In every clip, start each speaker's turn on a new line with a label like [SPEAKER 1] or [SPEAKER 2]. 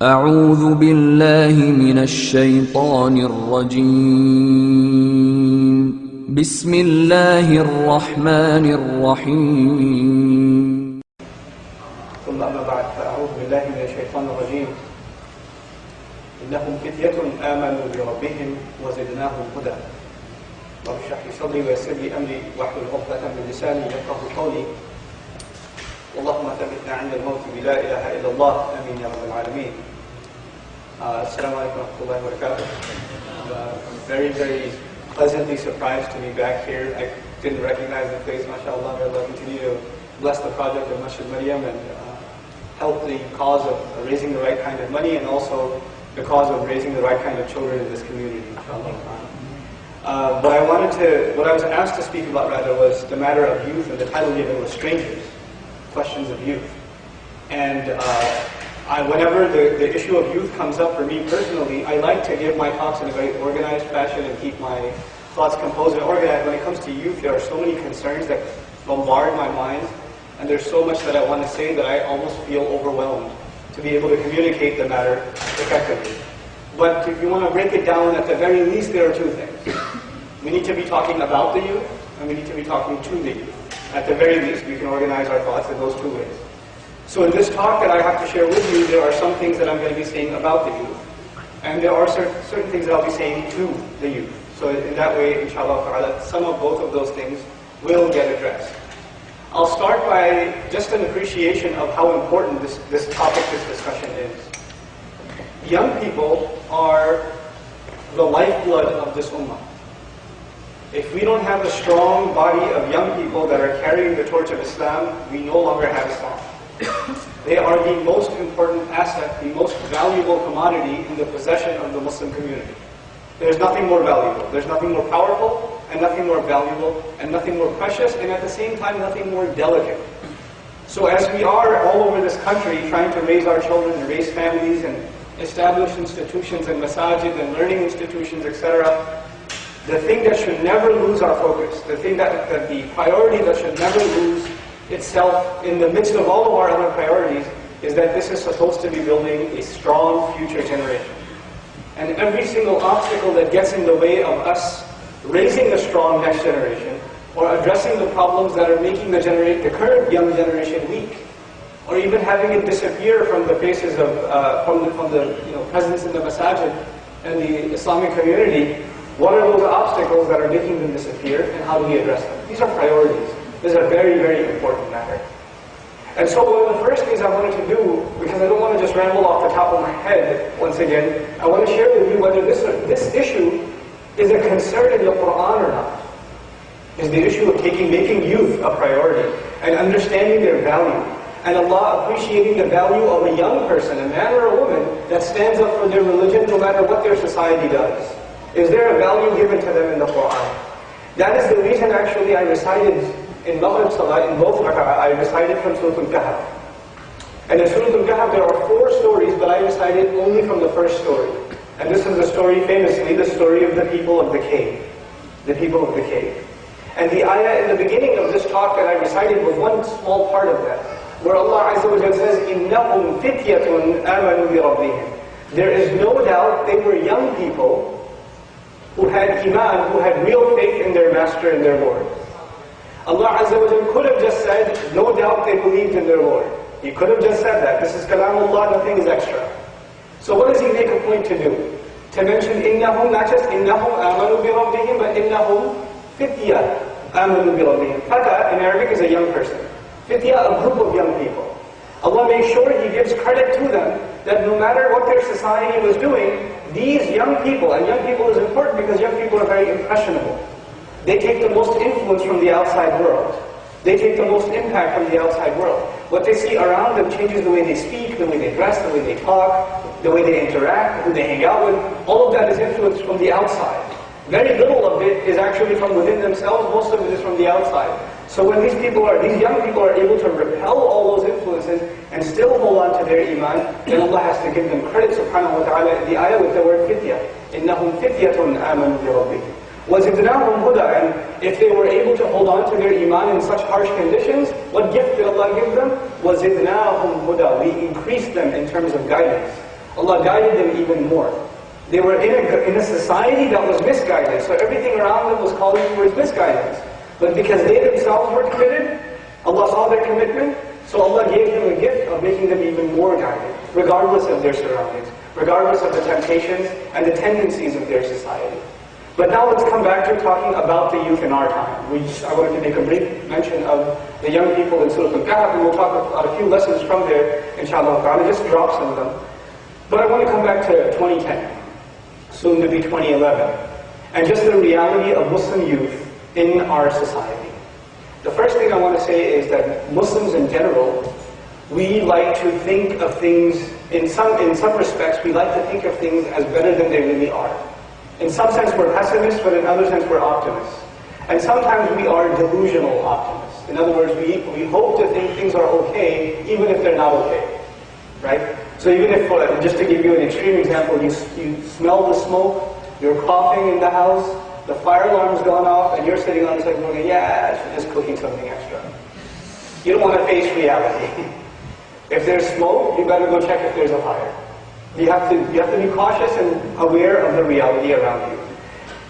[SPEAKER 1] أعوذ بالله من الشيطان الرجيم بسم الله الرحمن الرحيم
[SPEAKER 2] ثم أما بعد فأعوذ بالله من الشيطان الرجيم إنهم فتية آمنوا بربهم وزدناهم هدى رب اشرح لي صدري ويسر لي أمري واحلل عقدة من لساني يفقهوا قولي اللهم ثبتنا عند الموت بلا إله إلا الله آمين يا رب العالمين. Assalamu alaikum wa rahmatullahi wa barakatuh. I'm very, very pleasantly surprised to be back here. I didn't recognize the face, mashallah. May Allah continue to bless the project of Masjid Maryam and help the cause of raising the right kind of money and also the cause of raising the right kind of children in this community, inshallah. What I was asked to speak about rather was the matter of youth, and the title given was Strangers, Questions of Youth. And whenever the issue of youth comes up for me personally, I like to give my talks in a very organized fashion and keep my thoughts composed and organized. When it comes to youth, there are so many concerns that bombard my mind, and there's so much that I want to say that I almost feel overwhelmed to be able to communicate the matter effectively. But if you want to break it down, at the very least, there are two things. We need to be talking about the youth, and we need to be talking to the youth. At the very least, we can organize our thoughts in those two ways. So in this talk that I have to share with you, there are some things that I'm going to be saying about the youth, and there are certain things that I'll be saying to the youth. So in that way, inshallah ta'ala, some of both of those things will get addressed. I'll start by just an appreciation of how important this topic, this discussion is. Young people are the lifeblood of this ummah. If we don't have a strong body of young people that are carrying the torch of Islam, we no longer have Islam. They are the most important asset, the most valuable commodity in the possession of the Muslim community. There's nothing more valuable, there's nothing more powerful, and nothing more valuable, and nothing more precious, and at the same time, nothing more delicate. So as we are all over this country trying to raise our children and raise families and establish institutions and masajid and learning institutions, etc., the thing that should never lose our focus, the thing that the priority that should never lose itself in the midst of all of our other priorities is that this is supposed to be building a strong future generation. And every single obstacle that gets in the way of us raising a strong next generation or addressing the problems that are making the current young generation weak, or even having it disappear from the faces of, from the presence in the masajid and the Islamic community, what are those obstacles that are making them disappear, and how do we address them? These are priorities. This is a very, very important matter. And so one of the first things I wanted to do, because I don't want to just ramble off the top of my head once again, I want to share with you whether this issue is a concern in the Quran or not. Is the issue of making youth a priority and understanding their value. And Allah appreciating the value of a young person, a man or a woman, that stands up for their religion no matter what their society does. Is there a value given to them in the Quran? That is the reason actually I recited in Maghrib Salah, in both rak'ah, I recited from Surah Al-Kahf. And in Surah Al-Kahf there are 4 stories, but I recited only from the first story. And this is the story, famously, the story of the people of the cave. The people of the cave. And the ayah in the beginning of this talk that I recited was one small part of that, where Allah Azza wa Jalla says, إِنَّهُمْ فِتْيَةٌ آمَنُوا بِرَبِّهِمْ. There is no doubt they were young people who had iman, who had real faith in their master and their Lord. Allah Azza wa Jalla could have just said, no doubt they believed in their Lord. He could have just said that. This is Kalamullah, nothing is extra. So what does he make a point to do? To mention innahum, not just innahum amanu bi rabbihim, but innahum fitya amanu bi rabbihim. Fata in Arabic is a young person. Fitya, a group of young people. Allah makes sure He gives credit to them that no matter what their society was doing, these young people, and young people is important because young people are very impressionable. They take the most influence from the outside world. They take the most impact from the outside world. What they see around them changes the way they speak, the way they dress, the way they talk, the way they interact, who they hang out with. All of that is influenced from the outside. Very little of it is actually from within themselves. Most of it is from the outside. So when these young people are able to repel all those influences and still hold on to their iman, then Allah has to give them credit, subhanahu wa ta'ala, in the ayah with the word fitya. إِنَّهُمْ فِتْيَةٌ آمَنُوا بِرَبِّهِمْ. وَزِدْنَاهُمْ هُدًى. And if they were able to hold on to their iman in such harsh conditions, what gift did Allah give them? وَزِدْنَاهُمْ هُدًى. We increased them in terms of guidance. Allah guided them even more. They were in a society that was misguided, so everything around them was calling towards misguidance. But because they themselves were committed, Allah saw their commitment, so Allah gave them a gift of making them even more guided, regardless of their surroundings, regardless of the temptations and the tendencies of their society. But now let's come back to talking about the youth in our time. I wanted to make a brief mention of the young people in Surah Al-Kahf, and we'll talk about a few lessons from there, inshallah. I'll just drop some of them. But I want to come back to 2010, soon to be 2011, and just the reality of Muslim youth in our society. The first thing I want to say is that Muslims in general, we like to think of things, in some respects, we like to think of things as better than they really are. In some sense we're pessimists, but in other sense we're optimists. And sometimes we are delusional optimists. In other words, we hope to think things are okay, even if they're not okay. Right? So even if, just to give you an extreme example, you smell the smoke, you're coughing in the house, the fire alarm's gone off, and you're sitting on the second floor going, yeah, she's just cooking something extra. You don't want to face reality. If there's smoke, you better go check if there's a fire. You have to be cautious and aware of the reality around you.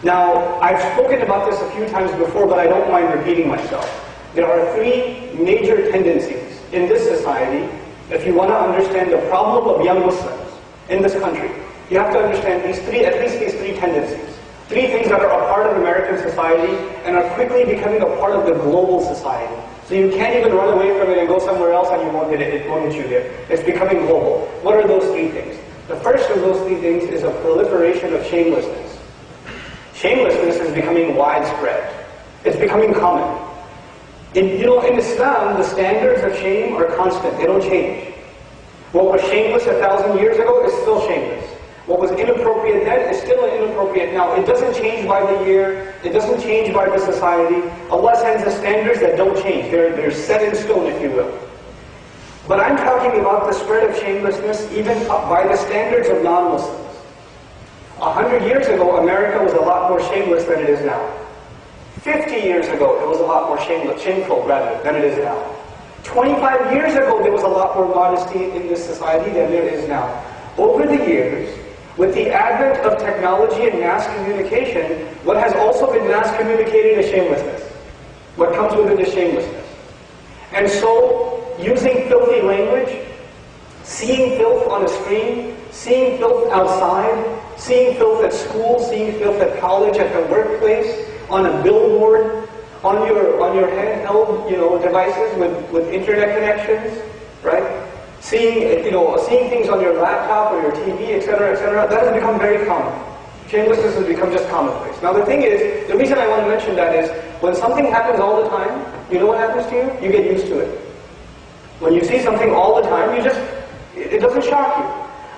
[SPEAKER 2] Now, I've spoken about this a few times before, but I don't mind repeating myself. There are three major tendencies in this society. If you want to understand the problem of young Muslims in this country, you have to understand at least these three tendencies. Three things that are a part of American society and are quickly becoming a part of the global society. So you can't even run away from it and go somewhere else and you won't hit it. It won't hit you there. It's becoming global. What are those three things? The first of those three things is a proliferation of shamelessness. Shamelessness is becoming widespread. It's becoming common. In Islam, the standards of shame are constant. They don't change. What was shameless 1,000 years ago is still shameless. What was inappropriate then is still inappropriate now. It doesn't change by the year. It doesn't change by the society. Allah sends us standards that don't change. They're set in stone, if you will. But I'm talking about the spread of shamelessness even by the standards of non-Muslims. 100 years ago, America was a lot more shameless than it is now. 50 years ago, it was a lot more shameful than it is now. 25 years ago, there was a lot more modesty in this society than there is now. Over the years, with the advent of technology and mass communication, what has also been mass communicated is shamelessness. What comes with it is shamelessness. And so, using filthy language, seeing filth on a screen, seeing filth outside, seeing filth at school, seeing filth at college, at the workplace, on a billboard, on your handheld devices with internet connections, right? Seeing things on your laptop or your TV, etc., that has become very common. Shamelessness has become just commonplace. Now the thing is, the reason I want to mention that is, when something happens all the time, you know what happens to you? You get used to it. When you see something all the time, it doesn't shock you.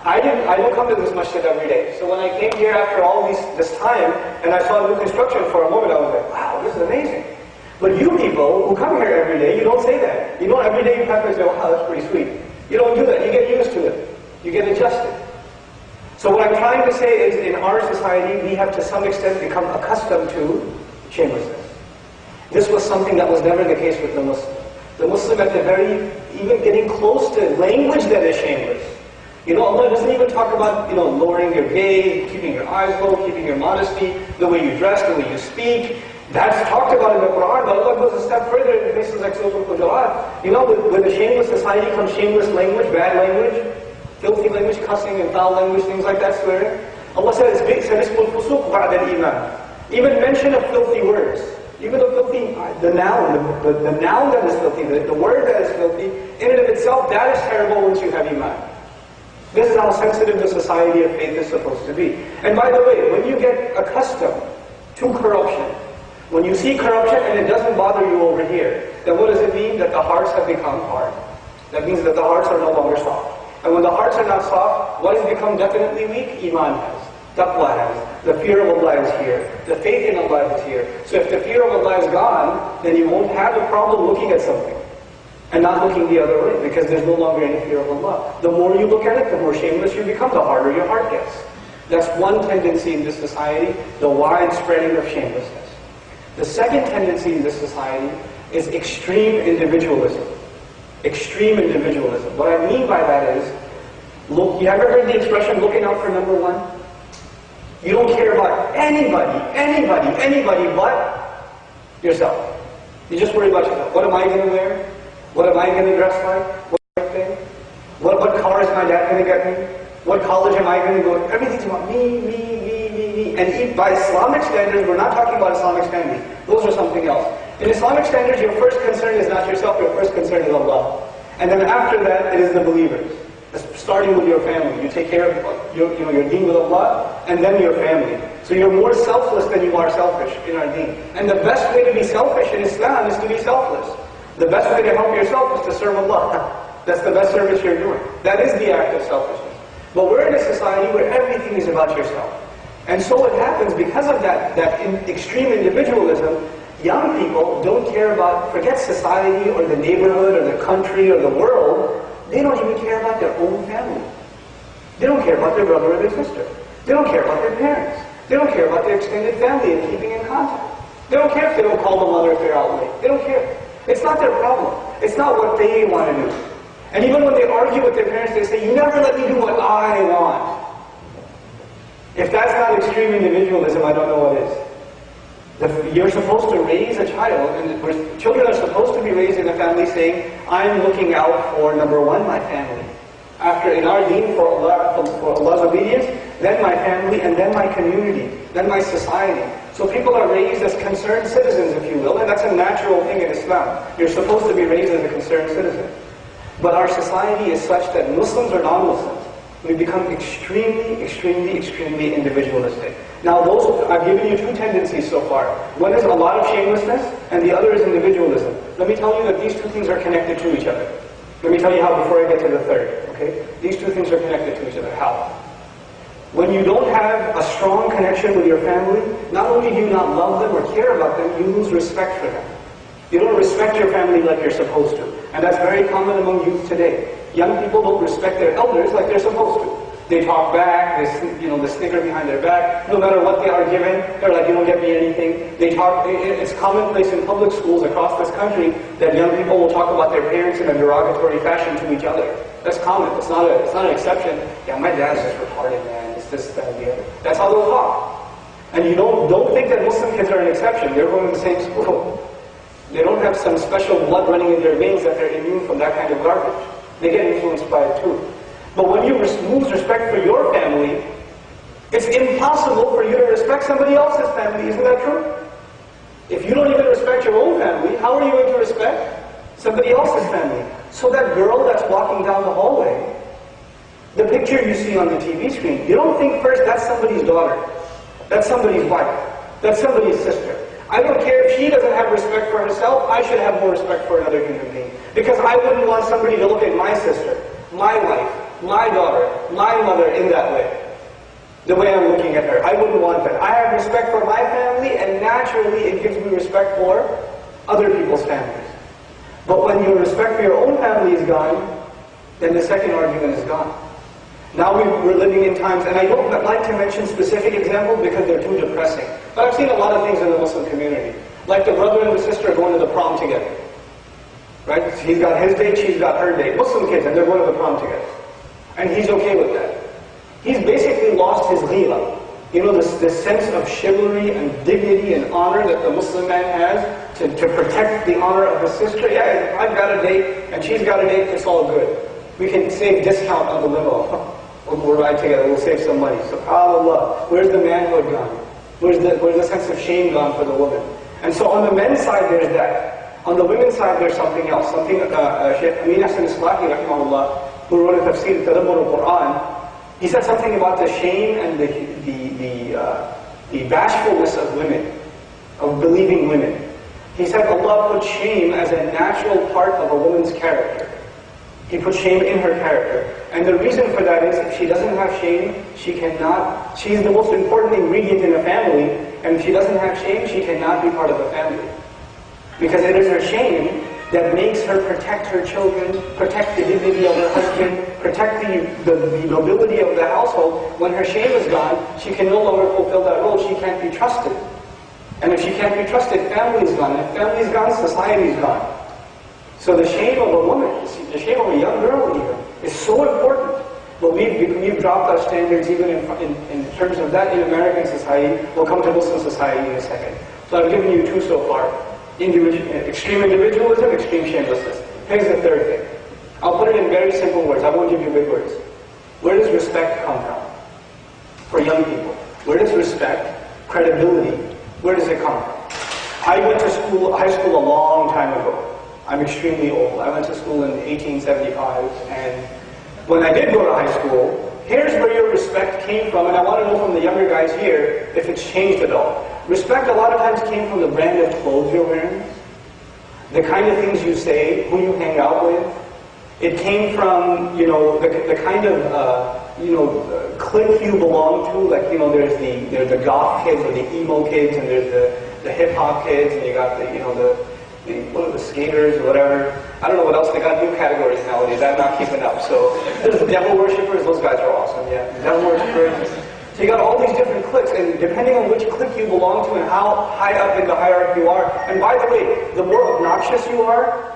[SPEAKER 2] I don't come to this masjid every day. So when I came here after all this time, and I saw new construction for a moment, I was like, wow, this is amazing. But you people who come here every day, you don't say that. You don't every day you come here and say, wow, that's pretty sweet. You don't do that. You get used to it. You get adjusted. So what I'm trying to say is, in our society, we have to some extent become accustomed to shamelessness. This was something that was never the case with the Muslim. The Muslim at the even getting close to language that is shameless. Allah doesn't even talk about, lowering your gaze, keeping your eyes low, keeping your modesty, the way you dress, the way you speak. That's talked about in the Quran, but Allah goes a step further in places like Surah Al-Hujurat. With a shameless society comes shameless language, bad language, filthy language, cussing and foul language, things like that, swearing. Allah says, even mention of filthy words. Even the noun, the noun that is filthy, the word that is filthy, in and of itself, that is terrible once you have iman. This is how sensitive the society of faith is supposed to be. And by the way, when you get accustomed to corruption, when you see corruption and it doesn't bother you over here, then what does it mean? That the hearts have become hard. That means that the hearts are no longer soft. And when the hearts are not soft, what has become definitely weak? Iman has. Taqwa has. The fear of Allah is here. The faith in Allah is here. So if the fear of Allah is gone, then you won't have a problem looking at something and not looking the other way, because there's no longer any fear of Allah. The more you look at it, the more shameless you become, the harder your heart gets. That's one tendency in this society, the widespreading of shamelessness. The second tendency in this society is extreme individualism. Extreme individualism. What I mean by that is, Look, you ever heard the expression, looking out for number one? You don't care about anybody but yourself. You just worry about yourself. What am I going to wear? What am I going to dress like? What thing? What car is my dad going to get me? What college am I going to go to? Everything's about me. And by Islamic standards, we're not talking about Islamic standards. Those are something else. In Islamic standards, your first concern is not yourself, your first concern is Allah. And then after that, it is the believers. Starting with your family. You take care of your deen with Allah, and then your family. So you're more selfless than you are selfish in our deen. And the best way to be selfish in Islam is to be selfless. The best way to help yourself is to serve Allah. That's the best service you're doing. That is the act of selfishness. But we're in a society where everything is about yourself. And so it happens, because of that extreme individualism, young people don't care about, forget society or the neighborhood or the country or the world, they don't even care about their own family. They don't care about their brother or their sister. They don't care about their parents. They don't care about their extended family and keeping in contact. They don't care if they don't call the mother if they're out late. They don't care. It's not their problem. It's not what they want to do. And even when they argue with their parents, they say, you never let me do what I want. If that's not extreme individualism, I don't know what is. You're supposed to raise a child, and children are supposed to be raised in a family saying, I'm looking out for, number one, my family. After, in our deen, for Allah's obedience, then my family, and then my community, then my society. So people are raised as concerned citizens, if you will, and that's a natural thing in Islam. You're supposed to be raised as a concerned citizen. But our society is such that Muslims or non-Muslims, we become extremely individualistic. Now I've given you two tendencies so far. One is a lot of shamelessness, and the other is individualism. Let me tell you that these two things are connected to each other. Let me tell you how before I get to the third, okay? These two things are connected to each other. How? When you don't have a strong connection with your family, not only do you not love them or care about them, you lose respect for them. You don't respect your family like you're supposed to. And that's very common among youth today. Young people don't respect their elders like they're supposed to. They talk back, they snicker behind their back. No matter what they are given, they're like, you don't get me anything. It's commonplace in public schools across this country that young people will talk about their parents in a derogatory fashion to each other. That's common. It's not an exception. Yeah, my dad's just retarded, man. It's this, that, and the other. That's how they'll talk. And you don't think that Muslim kids are an exception. They're going to the same school. They don't have some special blood running in their veins that they're immune from that kind of garbage. They get influenced by it too. But when you lose respect for your family, it's impossible for you to respect somebody else's family. Isn't that true? If you don't even respect your own family, how are you going to respect somebody else's family? So that girl that's walking down the hallway, the picture you see on the TV screen, you don't think first that's somebody's daughter, that's somebody's wife, that's somebody's sister. I don't care if she doesn't have respect for herself, I should have more respect for another human being. Because I wouldn't want somebody to look at my sister, my wife, my daughter, my mother in that way. The way I'm looking at her. I wouldn't want that. I have respect for my family, and naturally it gives me respect for other people's families. But when your respect for your own family is gone, then the second argument is gone. Now we're living in times, and I don't like to mention specific examples because they're too depressing. But I've seen a lot of things in the Muslim community. Like the brother and the sister are going to the prom together. Right? He's got his date, she's got her date. Muslim kids, and they're going to the prom together. And he's okay with that. He's basically lost his ghila. You know, this sense of chivalry and dignity and honor that the Muslim man has to protect the honor of his sister. Yeah, I've got a date, and she's got a date, it's all good. We can save discount on the limo. We'll ride together, we'll save some money. SubhanAllah, where's the manhood gone? Where's the sense of shame gone for the woman? And so on the men's side, there's that. On the women's side, there's something else. Something Shaykh Amin Hassan Islahi, rahimahullah, who wrote a tafsir, Tadabbur al-Quran, he said something about the shame and the bashfulness of women, of believing women. He said Allah put shame as a natural part of a woman's character. He put shame in her character. And the reason for that is if she doesn't have shame, she's the most important ingredient in a family, and if she doesn't have shame, she cannot be part of a family. Because it is her shame that makes her protect her children, protect the dignity of her husband, protect the nobility of the household. When her shame is gone, she can no longer fulfill that role. She can't be trusted. And if she can't be trusted, family is gone. And if family is gone, society is gone. So the shame of a woman, the shame of a young girl even, is so important. But we've dropped our standards even in terms of that in American society. We'll come to Muslim society in a second. So I've given you two so far. Extreme individualism, extreme shamelessness. Here's the third thing. I'll put it in very simple words. I won't give you big words. Where does respect come from? For young people. Where does respect, credibility, where does it come from? I went to high school a long time ago. I'm extremely old. I went to school in 1875, and when I did go to high school, here's where your respect came from, and I want to know from the younger guys here if it's changed at all. Respect a lot of times came from the brand of clothes you're wearing, the kind of things you say, who you hang out with. It came from, the kind of, clique you belong to. Like, there's the goth kids or the emo kids, and there's the hip-hop kids, and you got the skaters or whatever. I don't know what else, they got new categories nowadays. I'm not keeping up. So there's the devil worshippers, those guys are awesome, yeah. Devil worshippers. So you got all these different cliques, and depending on which clique you belong to and how high up in the hierarchy you are, and by the way, the more obnoxious you are,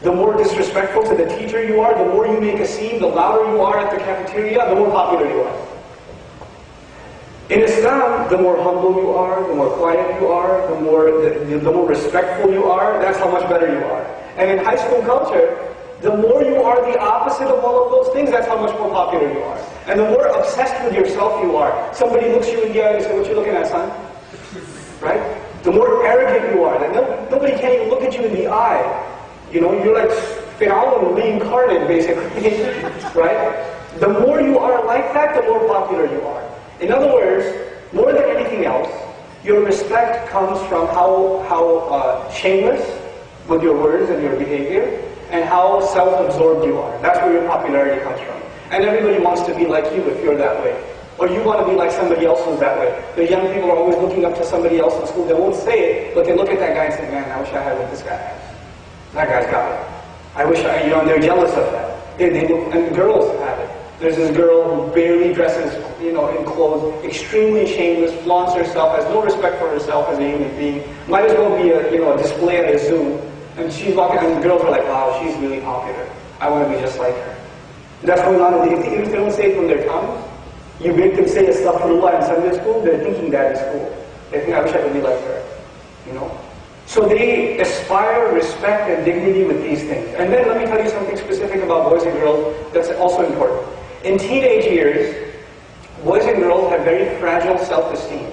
[SPEAKER 2] the more disrespectful to the teacher you are, the more you make a scene, the louder you are at the cafeteria, the more popular you are. In Islam, the more humble you are, the more quiet you are, the more respectful you are, that's how much better you are. And in high school culture, the more you are the opposite of all of those things, that's how much more popular you are. And the more obsessed with yourself you are. Somebody looks you in the eye and says, "What you looking at, son?" Right? The more arrogant you are, that nobody can even look at you in the eye. You're like Fir'aun reincarnated, basically. Right? The more you are like that, the more popular you are. In other words, more than anything else, your respect comes from how shameless with your words and your behavior, and how self-absorbed you are. That's where your popularity comes from. And everybody wants to be like you if you're that way. Or you want to be like somebody else who's that way. The young people are always looking up to somebody else in school. They won't say it, but they look at that guy and say, "Man, I wish I had what this guy has. That guy's got it. I wish and they're jealous of that." And girls have it. There's this girl who barely dresses, in clothes, extremely shameless, flaunts herself, has no respect for herself as a human being. Might as well be a display at a zoo. And she's walking, and the girls are like, "Wow, she's really popular. I want to be just like her." That's going on. Even if they don't say it from their tongues, you make them say astaghfirullah in Sunday school, they're thinking that in school. They think, "I wish I could be like her." So they aspire respect and dignity with these things. And then let me tell you something specific about boys and girls that's also important. In teenage years, boys and girls have very fragile self-esteem.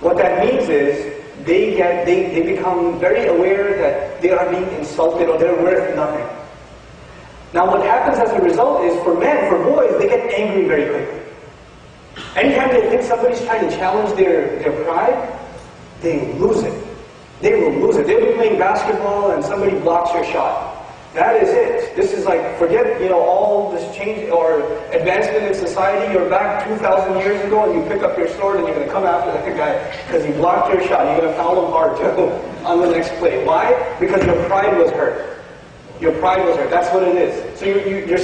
[SPEAKER 2] What that means is they become very aware that they are being insulted or they're worth nothing. Now what happens as a result is for boys, they get angry very quickly. Anytime they think somebody's trying to challenge their pride, they lose it. They will lose it. They'll be playing basketball and somebody blocks your shot. That is it. This is like, forget all this change or advancement in society. You're back 2,000 years ago and you pick up your sword and you're going to come after that guy because he blocked your shot. You're going to foul him hard too on the next play. Why? Because your pride was hurt. Your pride was hurt. That's what it is. So your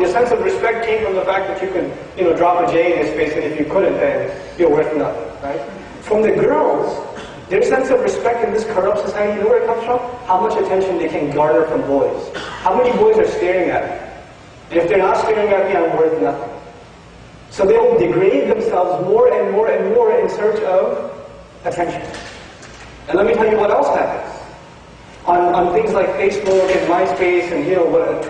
[SPEAKER 2] sense of respect came from the fact that you can drop a J in his face, and if you couldn't, then you're worth nothing. Right? From the girls, their sense of respect in this corrupt society, you know where it comes from? How much attention they can garner from boys. How many boys are staring at me? And if they're not staring at me, I'm worth nothing. So they'll degrade themselves more and more and more in search of attention. And let me tell you what else happens. On things like Facebook and MySpace and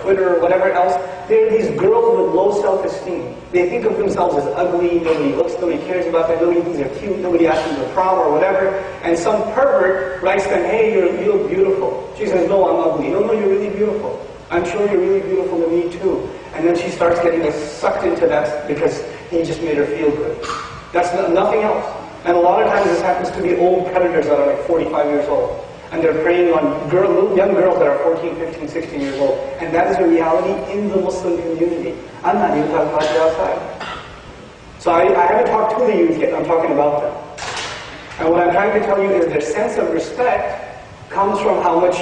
[SPEAKER 2] Twitter or whatever else, there are these girls with low self-esteem. They think of themselves as ugly, nobody cares about them, nobody thinks they're cute, nobody asks them to prom or whatever, and some pervert writes them, "Hey, you look beautiful." She says, "No, I'm ugly." "No, you're really beautiful. I'm sure you're really beautiful to me too." And then she starts getting sucked into that because he just made her feel good. That's nothing else. And a lot of times this happens to be old predators that are like 45 years old. And they're preying on young girls that are 14, 15, 16 years old. And that is a reality in the Muslim community. I'm not even talking about it outside. So I haven't talked to the youth yet, I'm talking about them. And what I'm trying to tell you is their sense of respect comes from how much,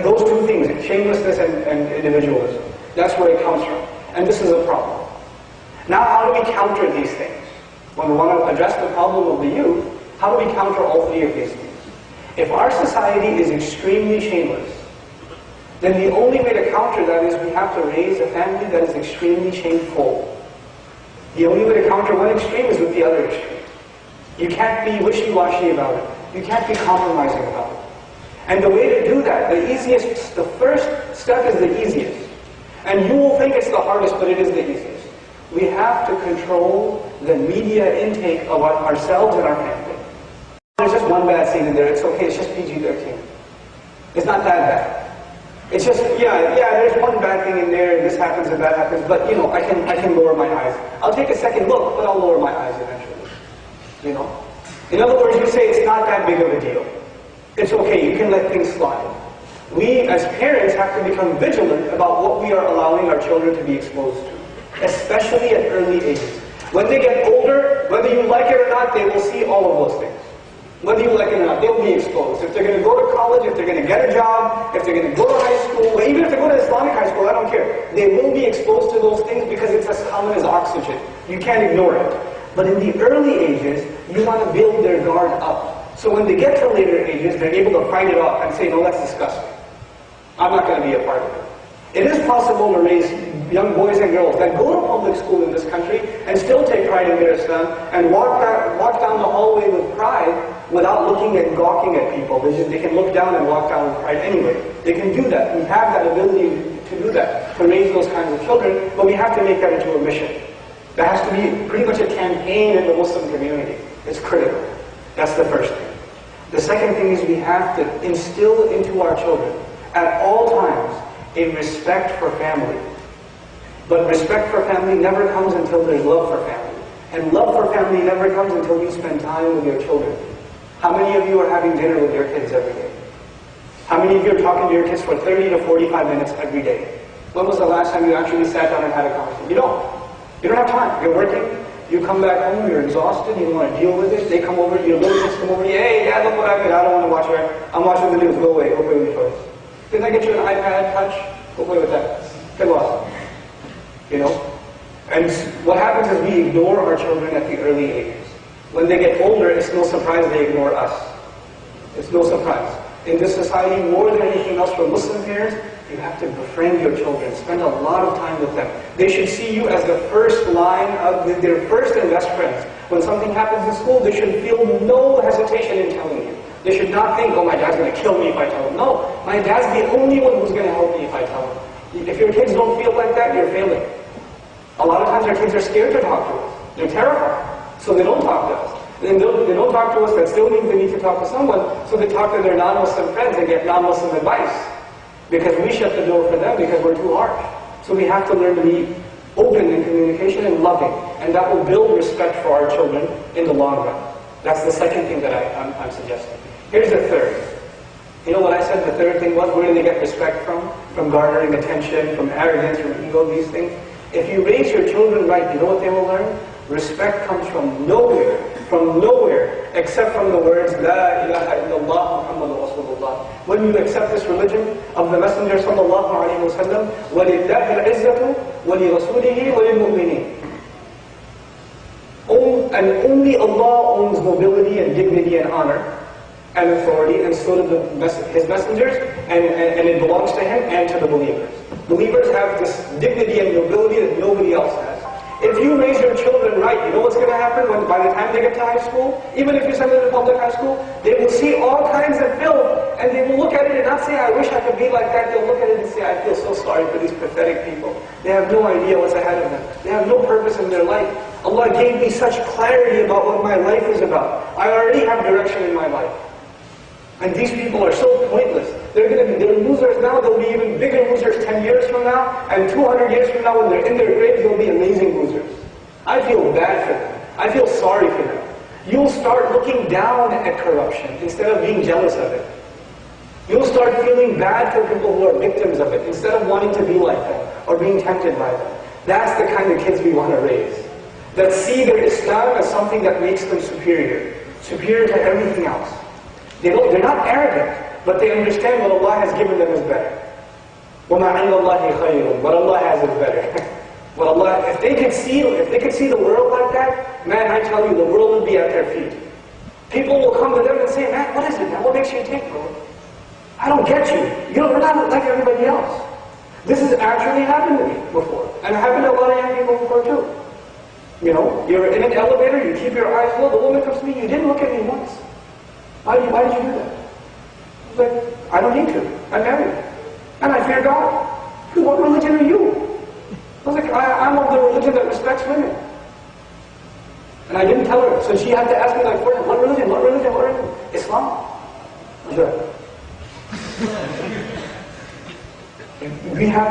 [SPEAKER 2] those two things, shamelessness and individualism. That's where it comes from. And this is a problem. Now how do we counter these things? When we want to address the problem of the youth, how do we counter all three of these things? If our society is extremely shameless, then the only way to counter that is we have to raise a family that is extremely shameful. The only way to counter one extreme is with the other extreme. You can't be wishy-washy about it. You can't be compromising about it. And the way to do that, the first step is the easiest. And you will think it's the hardest, but it is the easiest. We have to control the media intake of ourselves and our family. There's just one bad scene in there, it's okay, it's just PG-13. It's not that bad. It's just, yeah, there's one bad thing in there, this happens and that happens, but you know, I can lower my eyes. I'll take a second look, but I'll lower my eyes eventually. You know? In other words, you say it's not that big of a deal. It's okay, you can let things slide. We, as parents, have to become vigilant about what we are allowing our children to be exposed to, especially at early ages. When they get older, whether you like it or not, they will see all of those things. Whether you like it or not, they'll be exposed. If they're going to go to college, if they're going to get a job, if they're going to go to high school, even if they go to Islamic high school, I don't care. They will be exposed to those things because it's as common as oxygen. You can't ignore it. But in the early ages, you want to build their guard up. So when they get to later ages, they're able to fight it off and say, no, that's disgusting. I'm not going to be a part of it. It is possible to raise young boys and girls that go to public school in this country and still take pride in their Islam and walk down the hallway with pride without looking and gawking at people. They can look down and walk down with pride anyway. They can do that. We have that ability to do that, to raise those kinds of children, but we have to make that into a mission. That has to be pretty much a campaign in the Muslim community. It's critical. That's the first thing. The second thing is we have to instill into our children at all times a respect for family. But respect for family never comes until there's love for family. And love for family never comes until you spend time with your children. How many of you are having dinner with your kids every day? How many of you are talking to your kids for 30 to 45 minutes every day? When was the last time you actually sat down and had a conversation? You don't. You don't have time. You're working. You come back home, you're exhausted, you don't want to deal with it. They come over, your little kids come over to you, hey, Dad, look what I did. I don't want to watch it. I'm watching the news. Go away. Go play with your toys. Didn't I get you an iPad Touch? Go play with that. Get lost. You know? And what happens is we ignore our children at the early ages. When they get older, it's no surprise they ignore us. It's no surprise. In this society, more than anything else for Muslim parents, you have to befriend your children. Spend a lot of time with them. They should see you as the first line of their first and best friends. When something happens in school, they should feel no hesitation in telling you. They should not think, oh, my dad's going to kill me if I tell him. No, my dad's the only one who's going to help me if I tell him. If your kids don't feel like that, you're failing. A lot of times our kids are scared to talk to us. They're terrified. So they don't talk to us. And they don't talk to us, that still means they need to talk to someone. So they talk to their non-Muslim friends and get non-Muslim advice. Because we shut the door for them because we're too harsh. So we have to learn to be open in communication and loving. And that will build respect for our children in the long run. That's the second thing that I'm suggesting. Here's the third. You know what I said the third thing was? Where do they get respect from? From garnering attention, from arrogance, from ego, these things. If you raise your children right, you know what they will learn? Respect comes from nowhere, except from the words, La ilaha illallah Muhammadur Rasulullah. When you accept this religion of the Messenger sallallahu alayhi wa sallam, وَلِلَّهِ الْعِزَّةُ وَلِرَسُولِهِ وَلِلْمُؤْمِنِينَ. And only Allah owns nobility and dignity and honor and authority, and so do His messengers, and it belongs to Him and to the believers. Believers have this dignity and nobility that nobody else has. If you raise your children right, you know what's going to happen by the time they get to high school? Even if you send them to public high school, they will see all kinds of film, and they will look at it and not say, I wish I could be like that. They'll look at it and say, I feel so sorry for these pathetic people. They have no idea what's ahead of them. They have no purpose in their life. Allah gave me such clarity about what my life is about. I already have direction in my life. And these people are so pointless. They're losers now, they'll be even bigger losers 10 years from now, and 200 years from now when they're in their graves, they'll be amazing losers. I feel bad for them. I feel sorry for them. You'll start looking down at corruption instead of being jealous of it. You'll start feeling bad for people who are victims of it instead of wanting to be like them or being tempted by them. That's the kind of kids we want to raise. That see their Islam as something that makes them superior to everything else. They're not arrogant, but they understand what Allah has given them is better. وَمَا عِنْدَ اللَّهِ خَيْرٌ. What Allah has is better. What Allah, if they could see the world like that, man, I tell you, the world would be at their feet. People will come to them and say, man, what is it, man? What makes you tick, bro? I don't get you. You're not like everybody else. This has actually happened to me before. And it happened to a lot of young people before too. You know, you're in an elevator, you keep your eyes low, the woman comes to me, you didn't look at me once. Why did you do that? I was like, I don't need to. I'm married. And I fear God. What religion are you? I was like, I'm of the religion that respects women. And I didn't tell her. So she had to ask me like, what religion? What religion? What religion? Islam. I was like,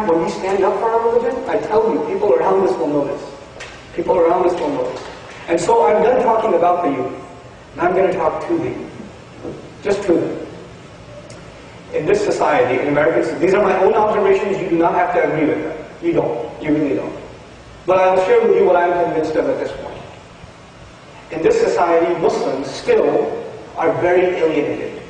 [SPEAKER 2] when we stand up for our religion, I tell you, people around us will notice. People around us will notice. And so I'm done talking about the youth. And I'm going to talk to the youth. Just to them. In this society, in America, these are my own observations. You do not have to agree with them. You don't. You really don't. But I'll share with you what I'm convinced of at this point. In this society, Muslims still are very alienated.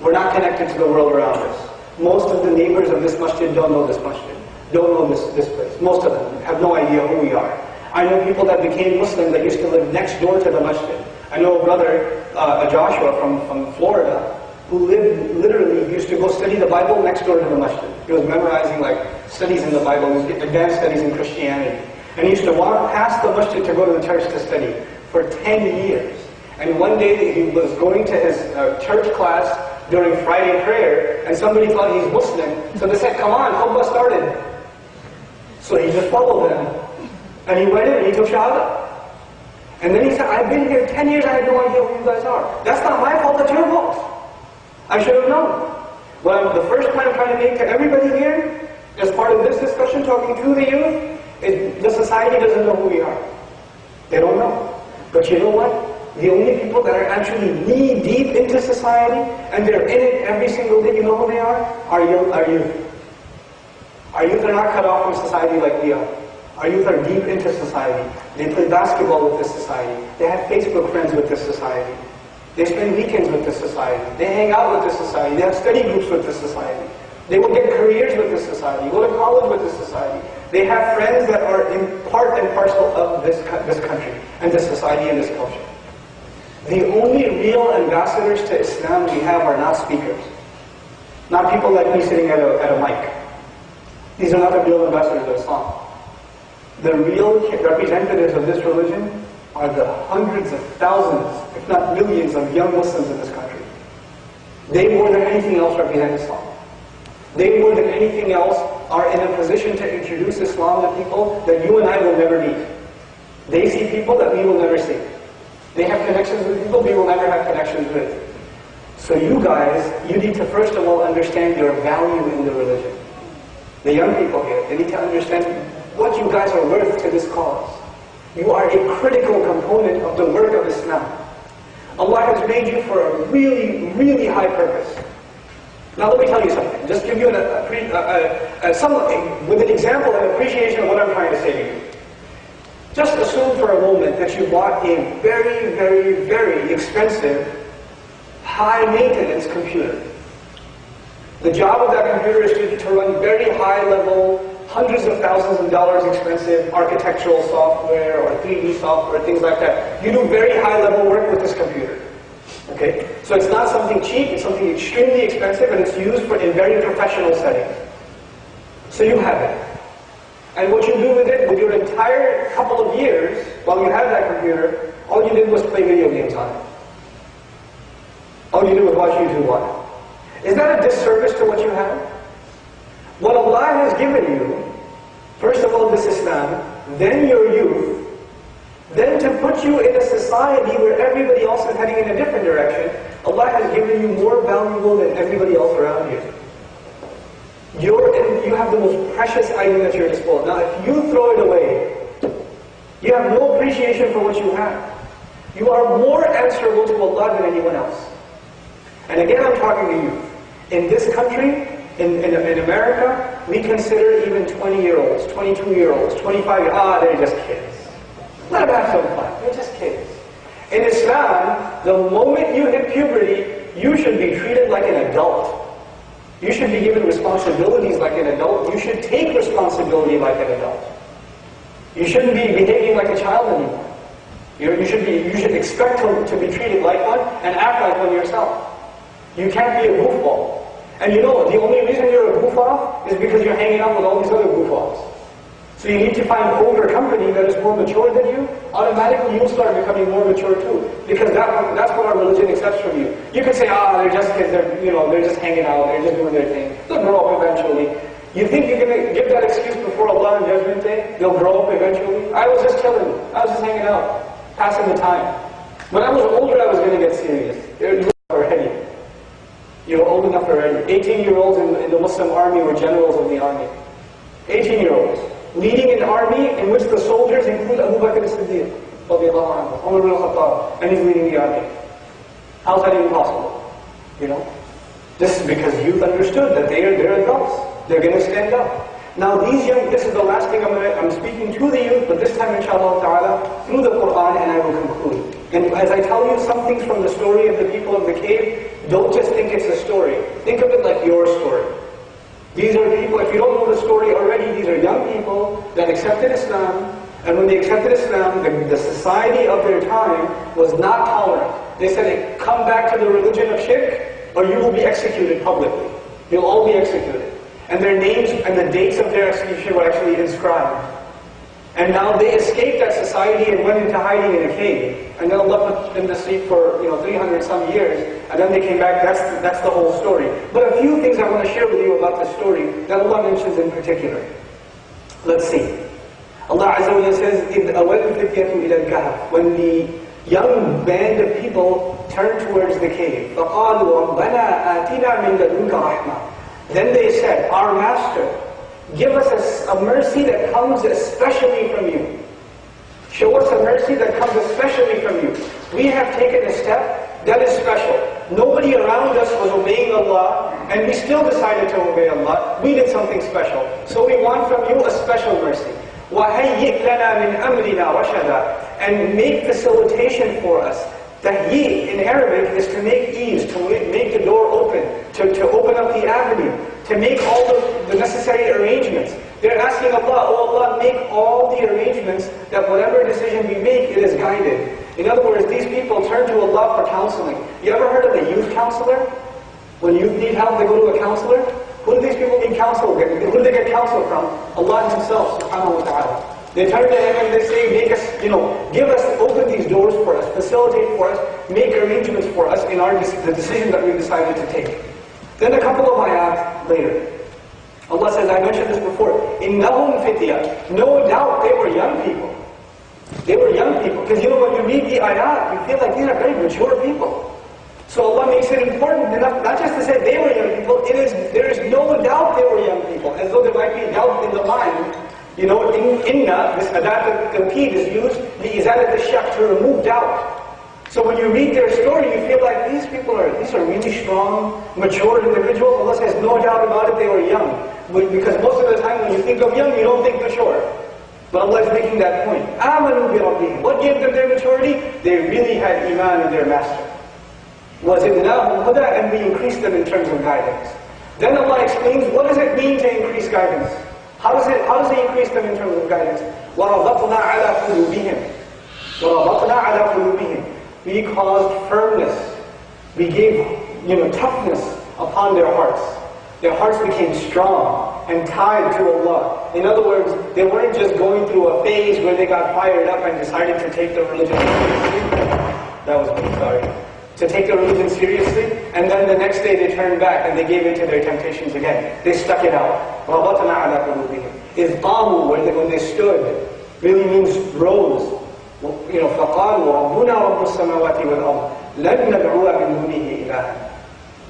[SPEAKER 2] We're not connected to the world around us. Most of the neighbors of this masjid don't know this masjid, don't know this place. Most of them have no idea who we are. I know people that became Muslim that used to live next door to the masjid. I know a brother, Joshua from Florida, who literally used to go study the Bible next door to the masjid. He was memorizing like studies in the Bible, advanced studies in Christianity. And he used to walk past the masjid to go to the church to study for 10 years. And one day he was going to his church class during Friday prayer, and somebody thought he's Muslim, so they said, come on, khutbah started. So he just followed them. And he went in and he took Shahada. And then he said, I've been here 10 years, I had no idea who you guys are. That's not my fault, that's your fault. I should have known. Well, the first point I'm trying to make to everybody here, as part of this discussion, talking to the youth, is the society doesn't know who we are. They don't know. But you know what? The only people that are actually knee-deep into society, and they're in it every single day, you know who they are? Our youth. Our youth are not cut off from society like we are. Our youth are deep into society. They play basketball with this society. They have Facebook friends with this society. They spend weekends with this society. They hang out with this society. They have study groups with this society. They will get careers with this society, go to college with this society. They have friends that are in part and parcel of this country, and this society, and this culture. The only real ambassadors to Islam we have are not speakers. Not people like me sitting at a mic. These are not the real ambassadors of Islam. The real representatives of this religion are the hundreds of thousands, if not millions, of young Muslims in this country. They more than anything else represent Islam. They more than anything else are in a position to introduce Islam to people that you and I will never meet. They see people that we will never see. They have connections with people we will never have connections with. So you guys, you need to first of all understand your value in the religion. The young people here, they need to understand what you guys are worth to this cause. You are a critical component of the work of Islam. Allah has made you for a really, really high purpose. Now let me tell you something. Just give you with an example and appreciation of what I'm trying to say to you. Just assume for a moment that you bought a very, very, very expensive, high-maintenance computer. The job of that computer is to run very high-level, hundreds of thousands of dollars expensive architectural software or 3D software, things like that. You do very high-level work with this computer. Okay? So it's not something cheap, it's something extremely expensive, and it's used in very professional settings. So you have it. And what you do with it, with your entire couple of years, while you had that computer, all you did was play video games on it. All you did was watch YouTube on it. Is that a disservice to what you have? What Allah has given you, first of all this Islam, then your youth, then to put you in a society where everybody else is heading in a different direction, Allah has given you more valuable than everybody else around you. You have the most precious item at your disposal. Now if you throw it away, you have no appreciation for what you have. You are more answerable to Allah than anyone else. And again I'm talking to you. In this country, in America, we consider even 20-year-olds, 22-year-olds, 25-year-olds, they're just kids. Let them have some fun, they're just kids. In Islam, the moment you hit puberty, you should be treated like an adult. You should be given responsibilities like an adult. You should take responsibility like an adult. You shouldn't be behaving like a child anymore. You should expect to be treated like one and act like one yourself. You can't be a goofball. And you know, the only reason you're a goof-off is because you're hanging out with all these other goof-offs. So you need to find older company that is more mature than you. Automatically you'll start becoming more mature too. Because that's what our religion accepts from you. You can say, they're just kids, they're just hanging out, they're just doing their thing. They'll grow up eventually. You think you're going to give that excuse before Allah on Judgment Day? They'll grow up eventually? I was just chilling. I was just hanging out, passing the time. When I was older, I was going to get serious. You're already. You're old enough already. 18-year-olds in the Muslim army were generals of the army. 18-year-olds. Leading an army in which the soldiers include Abu Bakr as-Siddiq, Umar ibn al-Khattab, and he's leading the army. How's that even possible? This is because youth understood that they're adults. They're going to stand up. Now these young, this is the last thing I'm speaking to the youth, but this time inshallah ta'ala, through the Quran, and I will conclude. And as I tell you some things from the story of the people of the cave, don't just think it's a story. Think of it like your story. These are people, if you don't know the story already, these are young people that accepted Islam, and when they accepted Islam, the society of their time was not tolerant. They said, come back to the religion of shirk, or you will be executed publicly. You'll all be executed. And their names and the dates of their execution were actually inscribed. And now they escaped that society and went into hiding in a cave. And then Allah put them to sleep for 300 some years. And then they came back. That's the whole story. But a few things I want to share with you about the story that Allah mentions in particular. Let's see. Allah Azza wa Jalla says, when the young band of people turned towards the cave, then they said, our master, give us a mercy that comes especially from you. Show us a mercy that comes especially from you. We have taken a step that is special. Nobody around us was obeying Allah, and we still decided to obey Allah. We did something special. So we want from you a special mercy. وَهَيِّئْ لَنَا مِنْ أَمْرِنَا رَشَدًا, and make facilitation for us. Tahyi in Arabic is to make ease, to make the door open, to open up the avenue, to make all the necessary arrangements. They're asking Allah, oh Allah, make all the arrangements that whatever decision we make, it is guided. In other words, these people turn to Allah for counseling. You ever heard of a youth counselor? When youth need help, they go to a counselor? Who do these people need counsel? Who do they get counsel from? Allah Himself, subhanahu wa ta'ala. They turn to Him and they say, make us, give us, open these doors for us, facilitate for us, make arrangements for us in the decision that we've decided to take. Then a couple of ayat later, Allah says, I mentioned this before, إِنَّهُمْ فِتْيَةٌ, no doubt they were young people. They were young people. Because when you read the ayat, you feel like these are very mature people. So Allah makes it important enough, not just to say they were young people, there is no doubt they were young people, as though there might be doubt in the mind. Inna, this adat al-tawqeed is used, لِإِزَالَةِ الشَّكْ, to remove doubt. So when you read their story, you feel like these are really strong, mature individuals. Allah says, no doubt about it, they were young. Because most of the time when you think of young, you don't think mature. But Allah is making that point. آمَنُوا بِرَبِّهِمْ. What gave them their maturity? They really had iman in their master. وَزِدْنَاهُمْ هُدًى, and we increased them in terms of guidance. Then Allah explains, what does it mean to increase guidance? How does He increase them in terms of guidance? وَرَبَطْنَا عَلَى قُلُوبِهِمْ. وَرَبَطْنَا عَلَى قُلُوبِهِمْ. We caused firmness. We gave, toughness upon their hearts. Their hearts became strong and tied to Allah. In other words, they weren't just going through a phase where they got fired up and decided to take the religion seriously. That was me, sorry. To take the religion seriously, and then the next day they turned back and they gave in to their temptations again. They stuck it out. رَبَطْنَا عَلَى قُلُوبِهِمْ. إِذْقَامُوا, when they stood, really means rose. فَقَالُوا رَبُّنَا رَبُّ السَّمَاوَاتِ وَالْأَرْضِ لَنْ نَدْعُوَ مِن دُونِهِ إِلَهًا.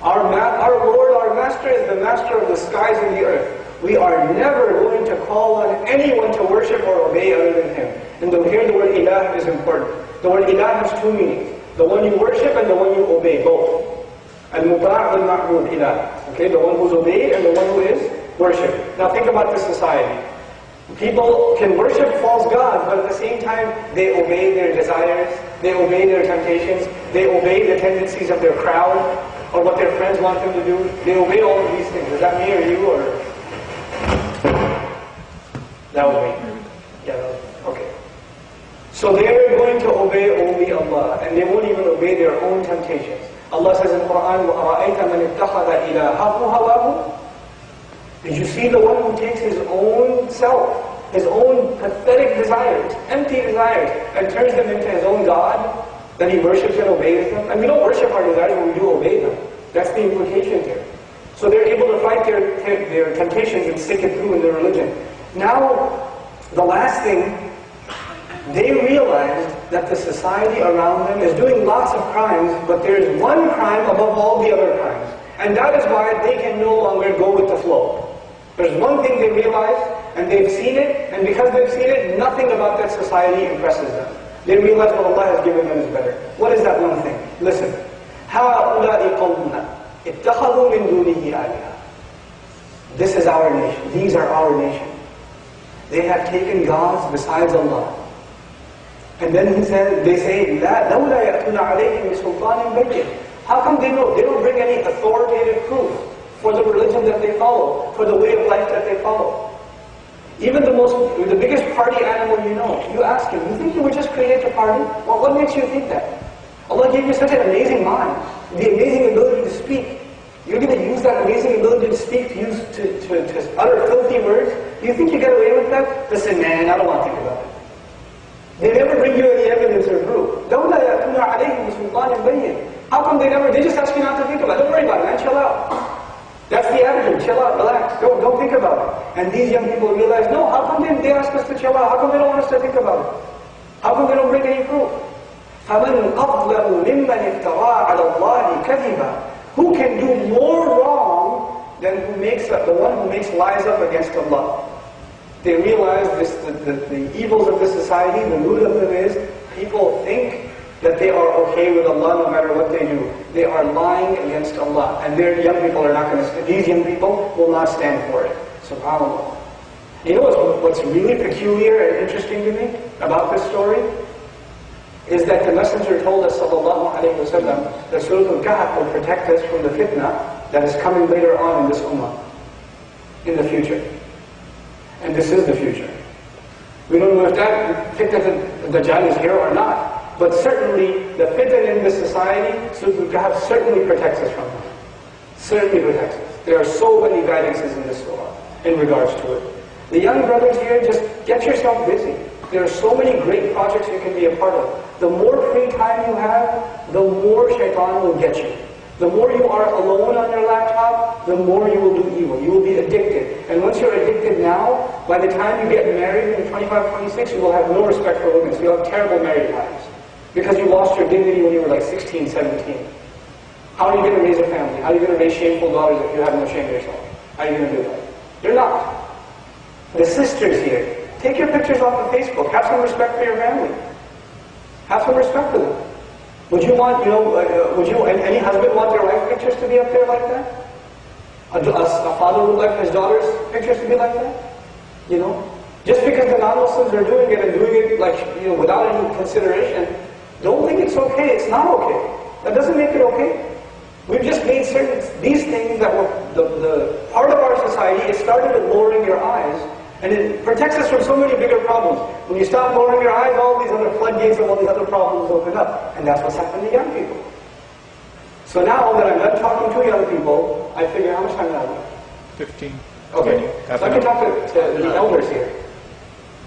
[SPEAKER 2] Our Lord, our Master is the Master of the skies and the earth. We are never going to call on anyone to worship or obey other than Him. And here the word ilah is important. The word ilah has two meanings. The one you worship and the one you obey, both. Al-Muta' wal-Ma'bud ilah. Okay, the one who's obeyed and the one who is worshipped. Now think about this society. People can worship false gods, but at the same time, they obey their desires, they obey their temptations, they obey the tendencies of their crowd, or what their friends want them to do. They obey all of these things. Is that me or you, or? That was me. Yeah, that was, okay. So they're going to obey only Allah, and they won't even obey their own temptations. Allah says in the Quran, وَأَرَأَيْتَ مَنِ اتَّخَذَ إِلَهَهُ هَوَاهُ. Did you see the one who takes his own self, his own pathetic desires, empty desires, and turns them into his own God? Then he worships and obeys them. And we don't worship our desires, but we do obey them. That's the implication here. So they're able to fight their temptations and stick it through in their religion. Now, the last thing, they realized that the society around them is doing lots of crimes, but there is one crime above all the other crimes. And that is why they can no longer go with the flow. There's one thing they realize, and they've seen it, and because they've seen it, nothing about that society impresses them. They realize what Allah has given them is better. What is that one thing? Listen. هَؤُلَاءِ قَوْمُنَا اتَّخَذُوا مِن دُونِهِ آلِهَةً. This is our nation. These are our nation. They have taken gods besides Allah. And then they say, لَوْلَا يَأْتُونَ عَلَيْهِمْ بِسُلْطَانٍ بَيِّنٍ. How come they don't bring any authoritative proof for the religion that they follow, for the way of life that they follow? Even the biggest party animal you know, you ask him, you think you would just create a party? Well, what makes you think that? Allah gave you such an amazing mind, the amazing ability to speak. You're going to use that amazing ability to speak to utter filthy words? Do you think you get away with that? Listen, man, I don't want to think about it. They never bring you any evidence or proof. لَوْلَا يَأْتُونَ عَلَيْهِمْ بِسُلْطَانٍ بَيِّنٍ. How come they just ask you not to think about it? Don't worry about it, man, chill out. That's the attitude, chill out, relax, don't think about it. And these young people realize, no, how come they ask us to chill out? How come they don't want us to think about it? How come they don't bring any proof? فَمَنْ أَظْلَمُ مِمَّنِ افْتَرَىٰ عَلَى اللَّهِ كَذِبًا. Who can do more wrong than the one who makes lies up against Allah? They realize the evils of this society, the root of them is, people think that they are okay with Allah no matter what they do. They are lying against Allah. And their young people are not going to, these young people will not stand for it. SubhanAllah. You know what's really peculiar and interesting to me about this story? Is that the Messenger told us, sallallahu alayhi wa sallam, that Surah Al-Kahf will protect us from the fitna that is coming later on in this ummah, in the future. And this is the future. We don't know if that fitna Dajjal is here or not, but certainly the fitna in this society, Surah Al-Kahf certainly protects us from it. Certainly protects us. There are so many guidances in this surah in regards to it. The young brothers here, just get yourself busy. There are so many great projects you can be a part of. The more free time you have, the more shaitan will get you. The more you are alone on your laptop, the more you will do evil. You will be addicted. And once you're addicted now, by the time you get married in 25, 26, you will have no respect for women. So you'll have terrible married lives. Because you lost your dignity when you were like 16, 17. How are you going to raise a family? How are you going to raise shameful daughters if you have no shame of yourself? How are you going to do that? You're not. The sisters here, take your pictures off of Facebook. Have some respect for your family. Have some respect for them. Would you want, any husband want their wife pictures to be up there like that? A father would like his daughter's pictures to be like that? You know? Just because the non-Muslims are doing it and doing it without any consideration, don't think it's okay. It's not okay. That doesn't make it okay. We've just made these things that were the part of our society, it started with lowering your eyes, and it protects us from so many bigger problems. When you stop lowering your eyes, all these other floodgates of all these other problems open up. And that's what's happened to young people. So now that I'm done talking to young people, I figure, how much time do I have?
[SPEAKER 3] 15.
[SPEAKER 2] Okay. So I can talk to the elders here.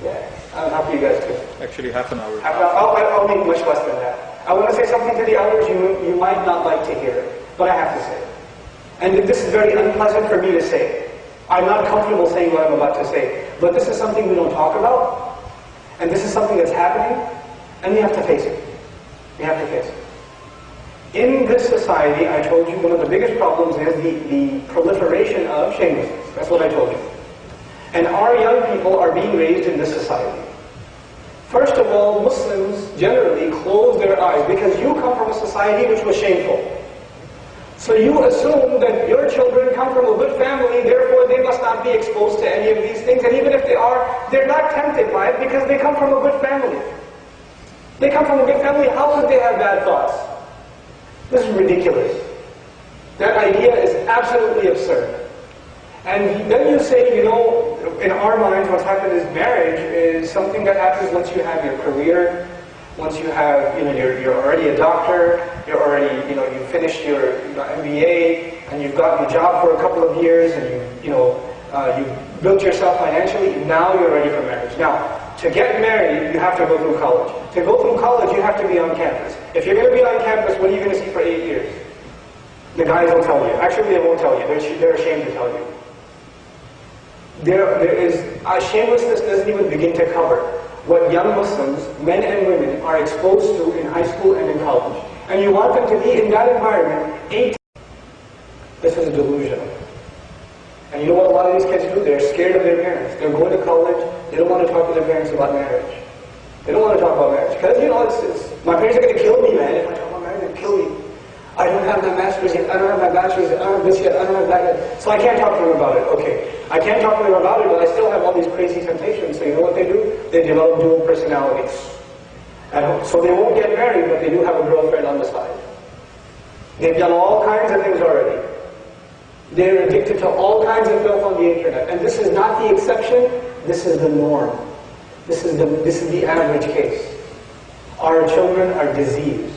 [SPEAKER 2] Yeah. I'll help you guys too.
[SPEAKER 3] Actually, half an hour.
[SPEAKER 2] I'll make much less than that. I want to say something to the elders you might not like to hear, but I have to say it. And this is very unpleasant for me to say. I'm not comfortable saying what I'm about to say, but this is something we don't talk about, and this is something that's happening, and we have to face it. We have to face it. In this society, I told you, one of the biggest problems is the proliferation of shamelessness. That's what I told you. And our young people are being raised in this society. First of all, Muslims generally close their eyes because you come from a society which was shameful. So you assume that your children come from a good family, therefore they must not be exposed to any of these things. And even if they are, they're not tempted by it because they come from a good family. They come from a good family, how could they have bad thoughts? This is ridiculous. That idea is absolutely absurd. And then you say, you know, in our minds what's happened is marriage is something that happens once you have your career, once you have, you know, you're already a doctor, you're already, you know, you finished your MBA, and you've got your job for a couple of years, and you built yourself financially, now you're ready for marriage. Now, to get married, you have to go through college. To go through college, you have to be on campus. If you're going to be on campus, what are you going to see for 8 years? The guys will tell you. Actually, they won't tell you. They're ashamed to tell you. Shamelessness doesn't even begin to cover what young Muslims, men and women, are exposed to in high school and in college. And you want them to be in that environment 8. This is a delusion. And you know what a lot of these kids do? They're scared of their parents. They're going to college. They don't want to talk to their parents about marriage. They don't want to talk about marriage. Because, you know, my parents are going to kill me, man. If I talk about marriage, they'll kill me. I don't have my master's yet. I don't have my bachelor's yet. I don't have this yet. I don't have that yet. So I can't talk to them about it. Okay. I can't talk to them about it, but I still have all these crazy temptations. So you know what they do? They develop dual personalities. And so they won't get married, but they do have a girlfriend on the side. They've done all kinds of things already. They're addicted to all kinds of filth on the internet. And this is not the exception, this is the norm. This is the average case. Our children are diseased.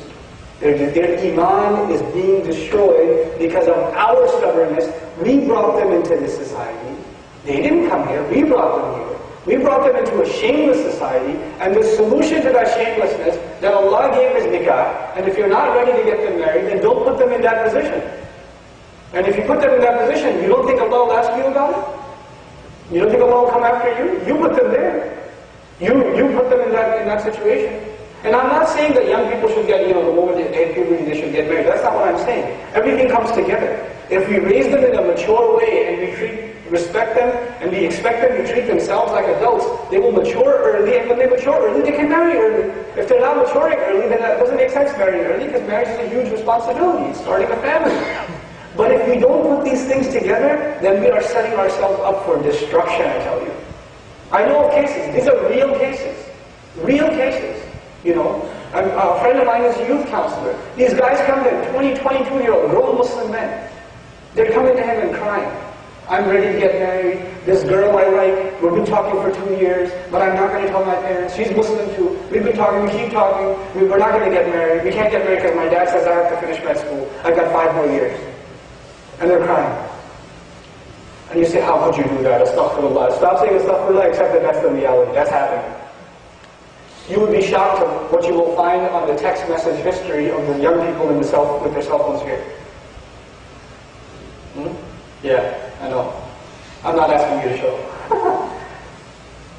[SPEAKER 2] Their iman is being destroyed because of our stubbornness. We brought them into this society. They didn't come here, we brought them here. We brought them into a shameless society, and the solution to that shamelessness that Allah gave is nikah. And if you're not ready to get them married, then don't put them in that position. And if you put them in that position, you don't think Allah will ask you about it? You don't think Allah will come after you? You put them there. You put them in that situation. And I'm not saying that young people should get, you know, the moment they hit puberty, they should get married. That's not what I'm saying. Everything comes together. If we raise them in a mature way and we respect them and we expect them to treat themselves like adults, they will mature early, and when they mature early, they can marry early. If they're not maturing early, then it doesn't make sense marrying early, because marriage is a huge responsibility, starting a family. But if we don't put these things together, then we are setting ourselves up for destruction, I tell you. I know of cases. These are real cases. Real cases. You know, a friend of mine is a youth counselor. These guys come to him, 20, 22-year-old grown Muslim men. They're coming to him and crying. I'm ready to get married. This girl I like, we've been talking for 2 years, but I'm not going to tell my parents. She's Muslim too. We've been talking, we keep talking. We're not going to get married. We can't get married because my dad says I have to finish med school. I've got 5 more years. And they're crying. And you say, how could you do that? Astaghfirullah. Stop saying astaghfirullah, except that that's the reality. That's happening. You would be shocked at what you will find on the text message history of the young people with their cell phones here. Yeah, I know. I'm not asking you to show.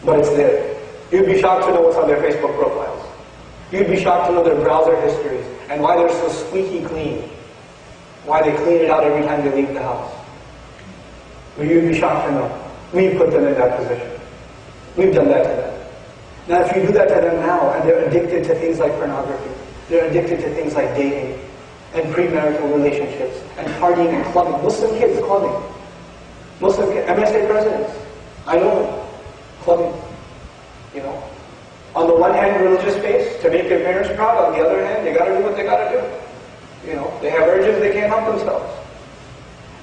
[SPEAKER 2] But it's there. You'd be shocked to know what's on their Facebook profiles. You'd be shocked to know their browser histories and why they're so squeaky clean. Why they clean it out every time they leave the house. You'd be shocked to know. We put them in that position. We've done that to them. Now if you do that to them now, and they're addicted to things like pornography, they're addicted to things like dating, and premarital relationships, and partying and clubbing. Muslim kids clubbing. Muslim kids, MSA presidents. I know them. Clubbing. You know. On the one hand, religious faith, to make their parents proud. On the other hand, they gotta do what they gotta do. You know, they have urges, they can't help themselves.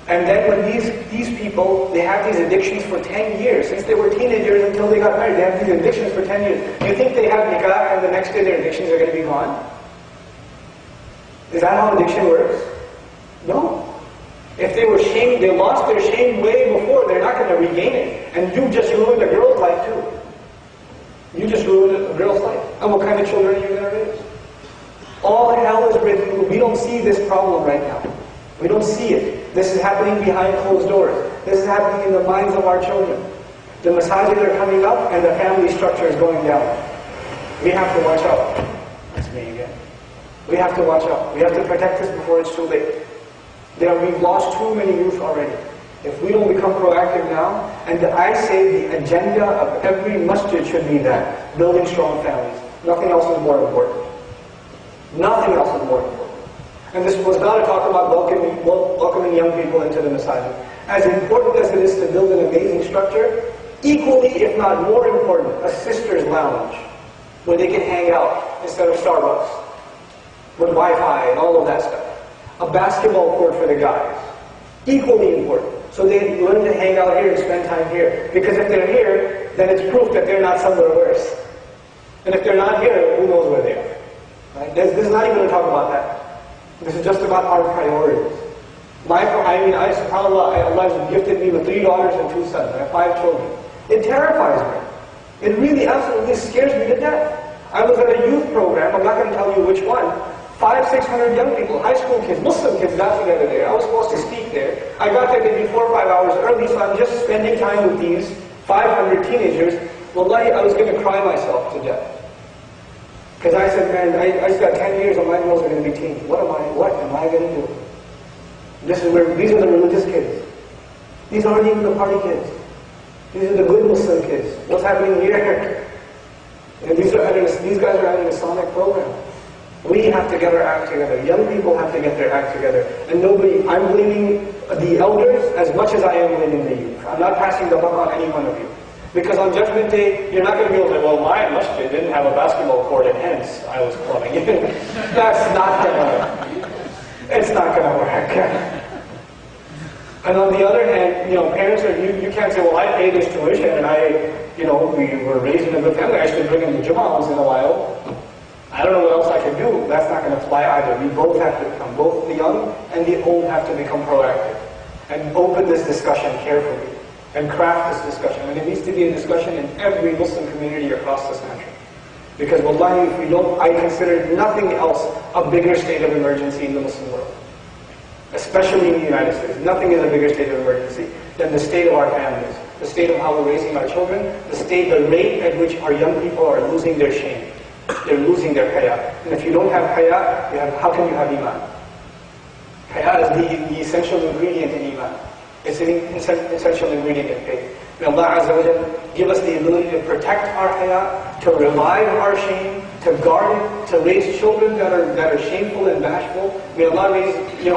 [SPEAKER 2] And then when these people, they have these addictions for 10 years, since they were teenagers until they got married, they have these addictions for 10 years. Do you think they have nikah and the next day their addictions are going to be gone? Is that how addiction works? No. If they were shamed, they lost their shame way before, they're not going to regain it. And you just ruined a girl's life too. You just ruined a girl's life. And what kind of children are you going to raise? All hell is written. We don't see this problem right now. We don't see it. This is happening behind closed doors. This is happening in the minds of our children. The masajid are coming up and the family structure is going down. We have to watch out. That's me again. We have to watch out. We have to protect this before it's too late. We've lost too many youth already. If we don't become proactive now, and I say the agenda of every masjid should be that, building strong families. Nothing else is more important. Nothing else is more important. And this was not a talk about welcoming young people into the masajid. As important as it is to build an amazing structure, equally, if not more important, a sister's lounge, where they can hang out instead of Starbucks, with Wi-Fi and all of that stuff. A basketball court for the guys, equally important. So they learn to hang out here and spend time here. Because if they're here, then it's proof that they're not somewhere worse. And if they're not here, who knows where they are? Right? This is not even to talk about that. This is just about our priorities. SubhanAllah, Allah has gifted me with 3 daughters and 2 sons. I have 5 children. It terrifies me. It really absolutely scares me to death. I was at a youth program, I'm not going to tell you which one, 500-600 young people, high school kids, Muslim kids got together there. I was supposed to speak there. I got there maybe 4 or 5 hours early, so I'm just spending time with these 500 teenagers. Wallahi, I was going to cry myself to death. Because I said, man, I just got 10 years and my girls are going to be teens. What am I going to do? These are the religious kids. These aren't even the party kids. These are the good Muslim kids. What's happening here? And these guys are at an Islamic program. We have to get our act together. Young people have to get their act together. And I'm blaming the elders as much as I am blaming the youth. I'm not passing the buck on any one of you. Because on Judgment Day, you're not going to be able to say, well, my masjid didn't have a basketball court and hence I was clubbing. That's not going to, it's not going to work. And on the other hand, parents you can't say, well, I pay this tuition and we were raised in a good family. I should bring them to Jummah once in a while. I don't know what else I can do. That's not going to fly either. We both have to become, both the young and the old have to become proactive and open this discussion carefully and craft this discussion. And it needs to be a discussion in every Muslim community across this country. Because wallahi, if we don't, I consider nothing else a bigger state of emergency in the Muslim world. Especially in the United States. Nothing is a bigger state of emergency than the state of our families, the state of how we're raising our children, the rate at which our young people are losing their shame. They're losing their haya. And if you don't have haya, how can you have iman? Haya is the essential ingredient in iman. It's an essential ingredient in faith. May Allah Azza wa Jalla give us the ability to protect our haya, to revive our shame, to guard it, to raise children that are shameful and bashful. May Allah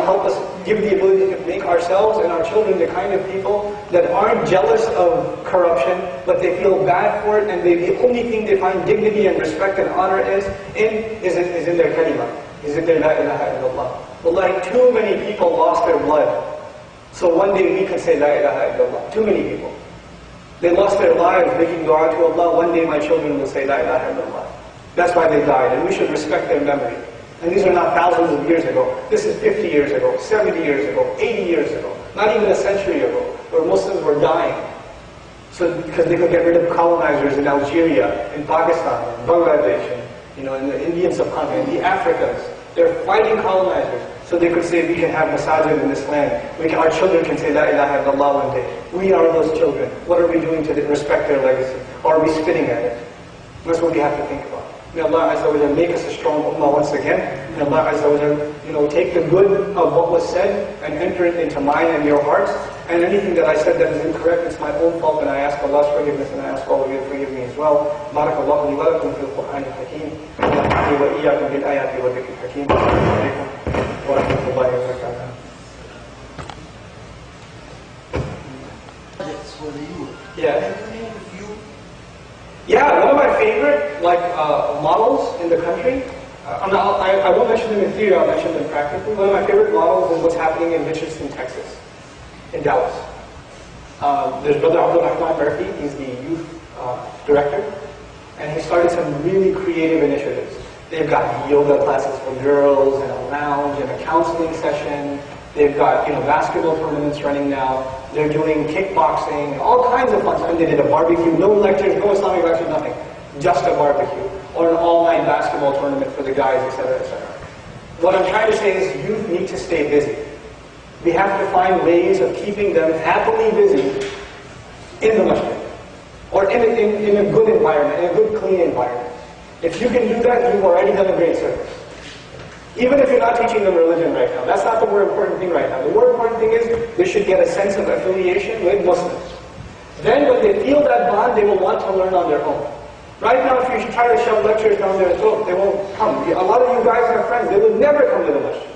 [SPEAKER 2] help us give the ability to make ourselves and our children the kind of people that aren't jealous of corruption, but they feel bad for it, and the only thing they find dignity and respect and honor is in their kalima, is in their la ilaha illallah. Wallahi, too many people lost their blood. So one day we can say la ilaha illallah. Too many people. They lost their lives making dua to Allah. One day my children will say la ilaha illallah. That's why they died, and we should respect their memory. And these are not thousands of years ago. This is 50 years ago, 70 years ago, 80 years ago, not even a century ago, where Muslims were dying. So because they could get rid of colonizers in Algeria, in Pakistan, in Bangladesh, in the Indian subcontinent, in the Africas. They're fighting colonizers. So they could say, we can have masajid in this land. Our children can say, la ilaha illallah one day. We are those children. What are we doing to respect their legacy? Or are we spitting at it? That's what we have to think about. May Allah Azza wa Jalla make us a strong ummah once again. May Allah Azza wa Jalla, take the good of what was said and enter it into mine and your hearts. And anything that I said that is incorrect, it's my own fault, and I ask Allah's forgiveness, and I ask all of you to forgive me as well. Barakallahu li wa lakum fil Qur'an al-Hakim. Wa nafa'ani wa iyyakum bil ayati wa dhikr al-Hakim. Assalamu alaikum wa rahmatullahi wa barakatuh.
[SPEAKER 4] Projects for the youth.
[SPEAKER 2] Yeah.
[SPEAKER 4] Can you name a few?
[SPEAKER 2] Yeah, one of my favorite models in the country, I won't mention them in theory, I'll mention them practically. One of my favorite models is what's happening in Richardson, Texas, in Dallas. There's Brother Abdul Rahman Murphy, he's the youth director, and he started some really creative initiatives. They've got yoga classes for girls, and a lounge, and a counseling session. They've got basketball tournaments running now. They're doing kickboxing, all kinds of fun stuff. And they did a barbecue, no lectures, no Islamic lectures, nothing. Just a barbecue. Or an all-night basketball tournament for the guys, etc., etc. What I'm trying to say is youth need to stay busy. We have to find ways of keeping them happily busy in the masjid. Or in a good environment, in a good, clean environment. If you can do that, you've already done a great service. Even if you're not teaching them religion right now, that's not the more important thing right now. The more important thing is they should get a sense of affiliation with Muslims. Then when they feel that bond, they will want to learn on their own. Right now, if you try to shove lectures down their throat, they won't come. A lot of you guys have friends, they would never come to the lecture.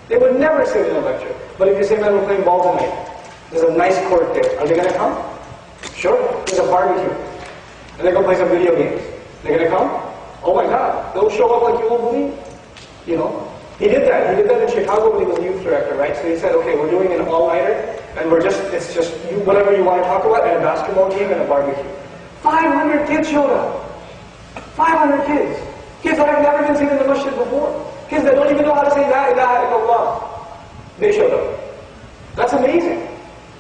[SPEAKER 2] They would never sit in a lecture. But if you say, man, we're playing ball tonight, there's a nice court there, are they going to come? Sure, there's a barbecue. And they're going to play some video games. They're going to come? Oh my God, they'll show up like you won't believe. He did that. He did that in Chicago when he was youth director, right? So he said, okay, we're doing an all-nighter, and it's just whatever you want to talk about, and a basketball game and a barbecue. 500 kids showed up. 500 kids. Kids that have never been seen in the masjid before. Kids that don't even know how to say La ilaha illallah. They showed up. That's amazing.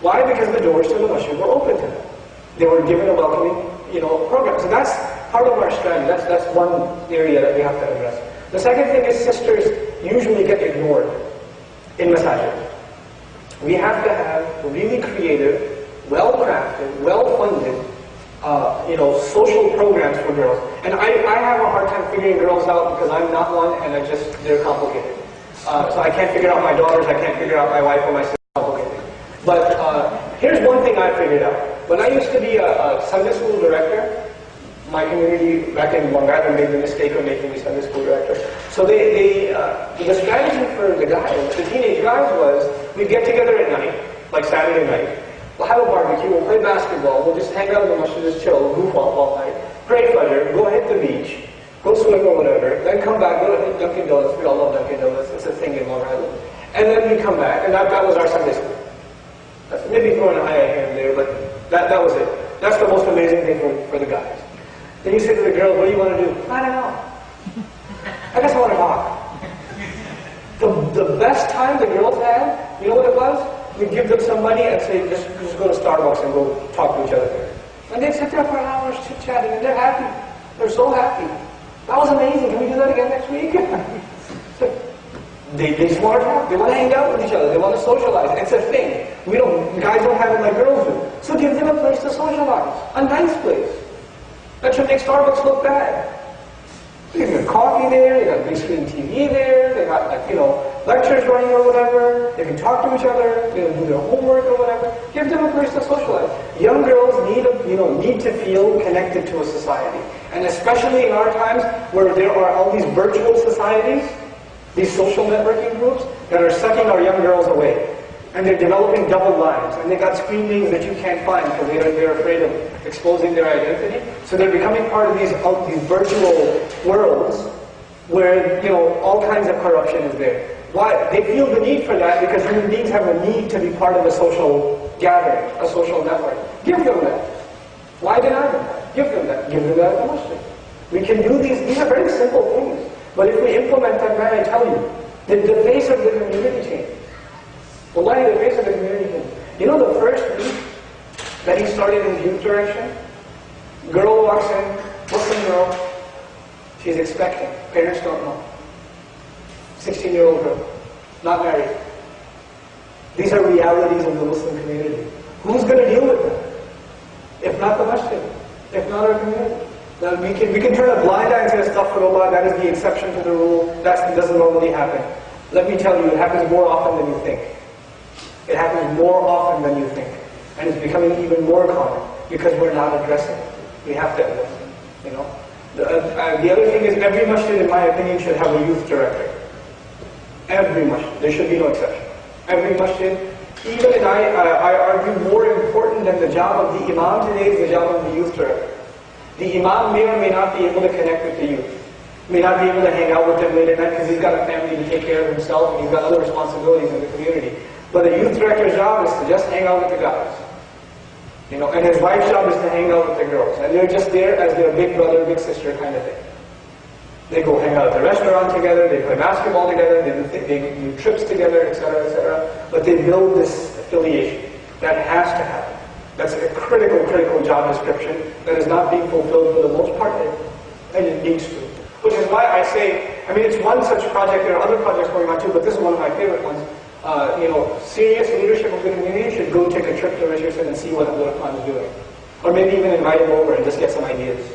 [SPEAKER 2] Why? Because the doors to the masjid were open to them. They were given a welcoming, program. So that's part of our strategy. That's one area that we have to address. The second thing is sisters usually get ignored in masajid. We have to have really creative, well-crafted, well-funded, social programs for girls. And I have a hard time figuring girls out because I'm not one, and they're complicated. So I can't figure out my daughters, I can't figure out my wife or my sister. Complicated. But here's one thing I figured out. When I used to be a Sunday school director, my community back in Bengal made the mistake of making me Sunday school director. So the strategy for the guys, the teenage guys, was we'd get together at night, like Saturday night. We'll have a barbecue, we'll play basketball, we'll just hang out in the masjid, just chill, goof off all night, pray Fajr, go hit the beach, go swim or whatever, then come back, go to Dunkin' Donuts. We all love Dunkin' Donuts, it's a thing in Long Island. And then we come back, and that was our Sunday school. Maybe throw an ayah here and there, but that was it. That's the most amazing thing for the guys. Then you say to the girls, what do you want to do? I don't know. I guess I want to talk. The best time the girls had, you know what it was? We'd give them some money and say, just go to Starbucks and go talk to each other there. And they'd sit there for hours chit-chatting, and they're happy. They're so happy. That was amazing. Can we do that again next week? They just want to talk. They want to hang out with each other. They want to socialize. It's a thing. Guys don't have it like girls do. So give them a place to socialize. A nice place. That should make Starbucks look bad. They got coffee there, they got big screen TV there, they got lectures running or whatever, they can talk to each other, they can do their homework or whatever. Give them a place to socialize. Young girls need to feel connected to a society. And especially in our times where there are all these virtual societies, these social networking groups that are sucking our young girls away. And they're developing double lives, and they got screen names that you can't find because they're afraid of exposing their identity. So they're becoming part of these virtual worlds where all kinds of corruption is there. Why? They feel the need for that because human beings have a need to be part of a social gathering, a social network. Give them that. Why deny them that? Give them that. Give them that at the masjid. We can do these are very simple things. But if we implement them, man, I tell you, the face of the community changes. Wallahi, the face of the community changes. The first week that he started in youth direction, girl walks in, Muslim girl, she's expecting, parents don't know. 16-year-old girl, not married. These are realities of the Muslim community. Who's going to deal with them? If not the masjid, if not our community. Then we can turn a blind eye and say, astaghfirullah, that is the exception to the rule, that doesn't normally happen. Let me tell you, it happens more often than you think. It happens more often than you think. And it's becoming even more common because we're not addressing it. We have to address it, The other thing is every masjid, in my opinion, should have a youth director. Every masjid. There should be no exception. Every masjid, even I argue more important than the job of the imam today is the job of the youth director. The imam may or may not be able to connect with the youth. May not be able to hang out with them late at night because he's got a family to take care of himself and he's got other responsibilities in the community. But the youth director's job is to just hang out with the guys. And his wife's job is to hang out with the girls. And they're just there as their big brother, big sister kind of thing. They go hang out at the restaurant together, they play basketball together, they do trips together, etc., etc. But they build this affiliation. That has to happen. That's a critical job description that is not being fulfilled for the most part, and it needs to. Which is why I say, it's one such project, there are other projects going on too, but this is one of my favorite ones. Serious leadership of the community should go take a trip to Richardson and see what Khan is doing. Or maybe even invite him over and just get some ideas.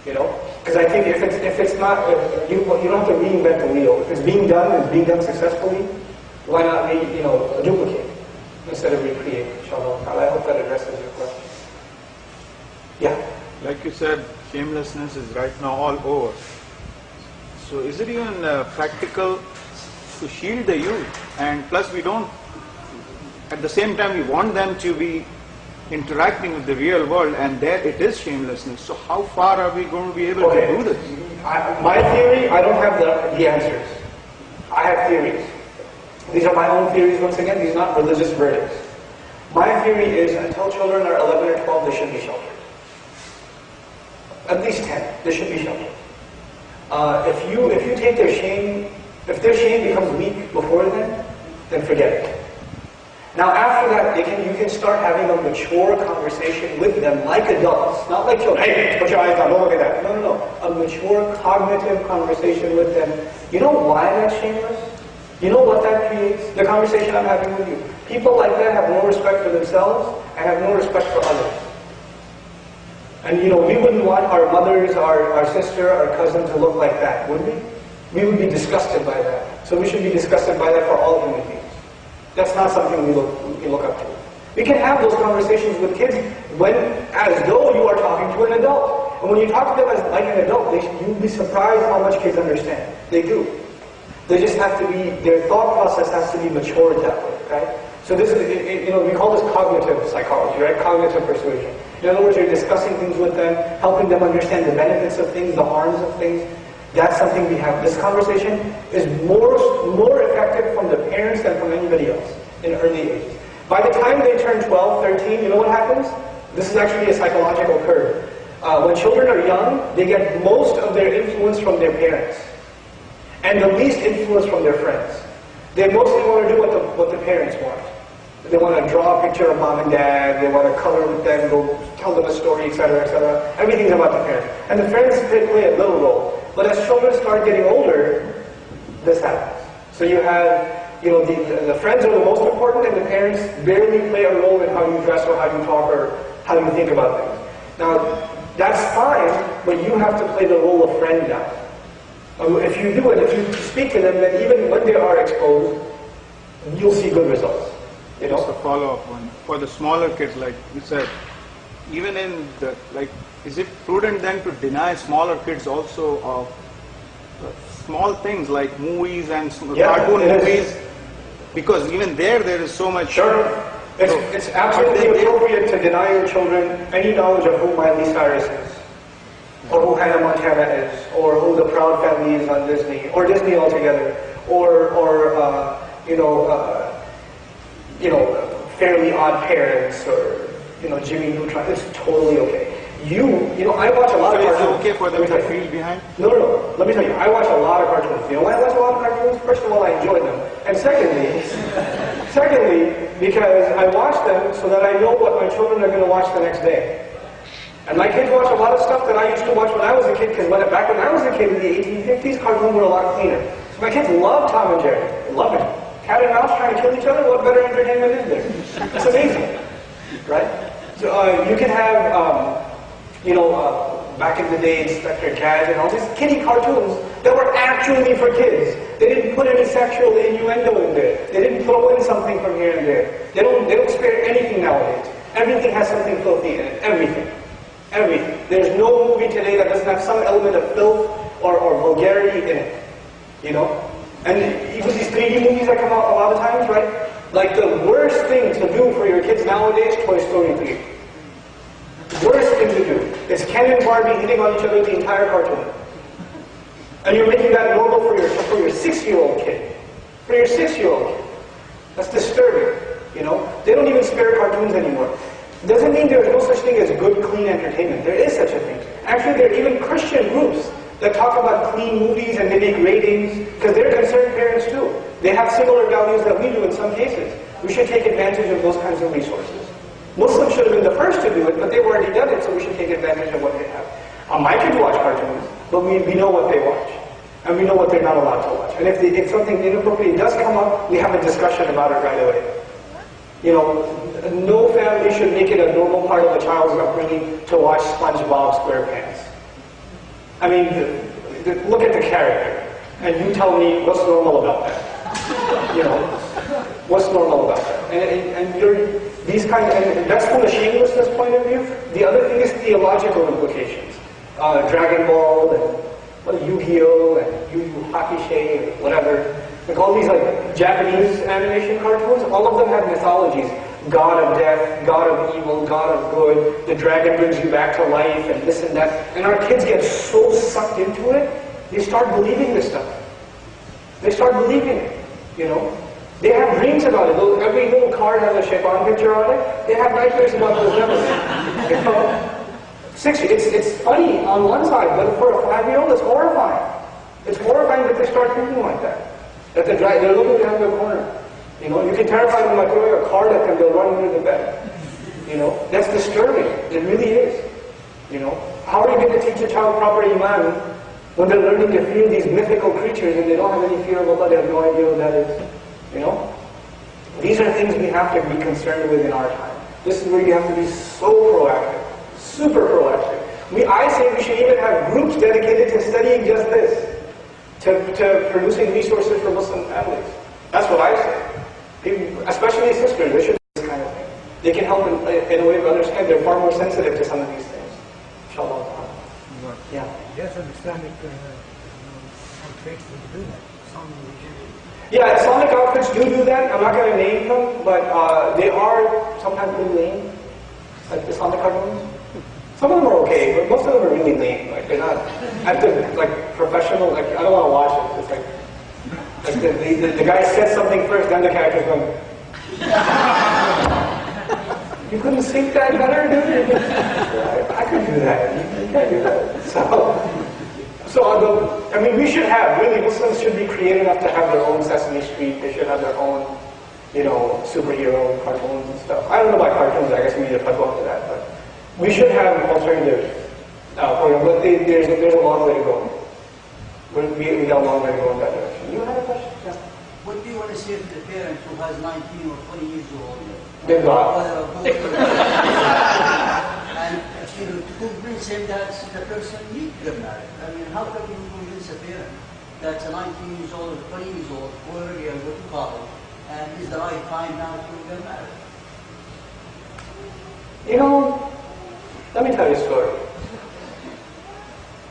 [SPEAKER 2] Because I think if it's not, you don't have to reinvent the wheel. If it's being done and being done successfully, why not duplicate instead of recreate, inshallah. I hope that addresses your question. Yeah?
[SPEAKER 3] Like you said, shamelessness is right now all over. So is it even practical to shield the youth? And plus we don't, at the same time we want them to be interacting with the real world, and there it is shamelessness. So how far are we going to be able to do this?
[SPEAKER 2] My theory, I don't have the answers. I have theories. These are my own theories once again, these are not religious verdicts. My theory is until children are 11 or 12, they should be sheltered. At least 10, they should be sheltered. If you take their shame, if their shame becomes weak before then forget it. Now after that, you can start having a mature conversation with them like adults, not like children. Hey, put your eyes down, don't look at that. No. A mature cognitive conversation with them. You know why that's shameless? You know what that creates? The conversation I'm having with you. People like that have no respect for themselves and have no respect for others. And we wouldn't want our mothers, our sister, our cousin to look like that, would we? We would be disgusted by that. So we should be disgusted by that for all human beings. That's not something we look up to. We can have those conversations with kids as though you are talking to an adult. And when you talk to them as like an adult, you'll be surprised how much kids understand. They do. They just have to be, their thought process has to be matured that way, right? So this is, we call this cognitive psychology, right? Cognitive persuasion. In other words, you're discussing things with them, helping them understand the benefits of things, the harms of things. That's something we have. This conversation is more effective from the parents than from anybody else in early ages. By the time they turn 12, 13, you know what happens? This is actually a psychological curve. When children are young, they get most of their influence from their parents and the least influence from their friends. They mostly want to do what the parents want. They want to draw a picture of mom and dad, they want to color with them, go tell them a story, etc., etc. Everything's about the parents. And the friends play a little role. But as children start getting older, this happens. So you have, the friends are the most important, and the parents barely play a role in how you dress or how you talk or how you think about things. Now, that's fine, but you have to play the role of friend now. If you do it, if you speak to them, then even when they are exposed, you'll see good results.
[SPEAKER 3] Just a follow-up one. For the smaller kids, like you said, even in the, is it prudent then to deny smaller kids also of small things like movies and cartoon movies? Because even there is so much...
[SPEAKER 2] Sure. It's absolutely appropriate to deny your children any knowledge of who Miley Cyrus is, or who Hannah Montana is, or who the Proud Family is on Disney, or Disney altogether, or Fairly Odd Parents, or Jimmy Neutron. It's totally okay. I watch a lot of cartoons.
[SPEAKER 3] Is it okay for them to feel behind?
[SPEAKER 2] No. Let me tell you, I watch a lot of cartoons. You know why I watch a lot of cartoons? First of all, I enjoy them. And secondly, because I watch them so that I know what my children are going to watch the next day. And my kids watch a lot of stuff that I used to watch when I was a kid, because back when I was a kid in the 1850s, cartoons were a lot cleaner. So my kids love Tom and Jerry. Love it. Cat and mouse trying to kill each other, what better entertainment is there? It's amazing, right? So you can have, back in the day, Inspector Gadget and all these kiddie cartoons that were actually for kids. They didn't put any sexual innuendo in there. They didn't throw in something from here and there. They don't spare anything nowadays. Everything has something filthy in it. Everything. There's no movie today that doesn't have some element of filth or vulgarity in it. And even these 3D movies that come out a lot of times, right? Like the worst thing to do for your kids nowadays, Toy Story 3. Worst thing to do. It's Ken and Barbie hitting on each other the entire cartoon. And you're making that normal for your 6-year-old kid. For your 6-year-old kid. That's disturbing. They don't even spare cartoons anymore. Doesn't mean there's no such thing as good, clean entertainment. There is such a thing. Actually, there are even Christian groups that talk about clean movies and they make ratings, because they're concerned parents too. They have similar values that we do in some cases. We should take advantage of those kinds of resources. Muslims should have been the first to do it, but they've already done it, so we should take advantage of what they have. My kids watch cartoons, but we know what they watch. And we know what they're not allowed to watch. And if something inappropriate does come up, we have a discussion about it right away. No family should make it a normal part of a child's upbringing to watch SpongeBob SquarePants. I mean, look at the character, and you tell me what's normal about that. What's normal about that? And that's from a shamelessness point of view. The other thing is theological implications. Dragon Ball and Yu-Gi-Oh and Yu Yu Hakusho or whatever. Like all these Japanese animation cartoons, all of them have mythologies. God of death, God of evil, God of good, the dragon brings you back to life, and this and that. And our kids get so sucked into it, they start believing this stuff. They start believing it, you know. They have dreams about it. Every little card has a shaitan picture on it. They have nightmares about those devils. You know? It's funny on one side, but for a 5-year-old, it's horrifying. It's horrifying that they start thinking like that. That they're looking behind the corner. You know, you can terrify them by throwing a card at them, they'll run under the bed. You know, that's disturbing. It really is. You know, how are you going to teach a child proper iman when they're learning to fear these mythical creatures and they don't have any fear of Allah, they have no idea what that is? You know? These are things we have to be concerned with in our time. This is where you have to be so proactive, super proactive. I say we should even have groups dedicated to studying just this, to producing resources for Muslim families. That's what I say. People, especially sisters, they should do this kind of thing. They can help in a way of understanding. They're far more sensitive to some of these things. Inshallah. Yeah.
[SPEAKER 4] Yes, Islamic outfits do that.
[SPEAKER 2] Yeah, Islamic outfits do that. I'm not going to name them, but they are sometimes really lame. Like Islamic cartoons. Some of them are okay, but most of them are really lame. Like they're not at the professional. Like I don't want to watch it. It's like the guy says something first, then the character's going. You couldn't sync that better, dude? I could do that. You can't do that. I mean, we should have, really, Muslims should be creative enough to have their own Sesame Street. They should have their own, you know, superhero cartoons and stuff. I don't know about cartoons, I guess we need to go up to that, but we should have alternative programs, but there's a long way to go. We got a long way to go in that direction. You had a question? Yeah.
[SPEAKER 5] What do you want to say to the parent who has 19 or 20 years old?
[SPEAKER 2] Big God.
[SPEAKER 5] And to convince him that the person needs to get married. I mean, how can you convince a parent that's 19 years old or 20 years old, already go to college, and is the right time now to get married?
[SPEAKER 2] You know, let me tell you a story.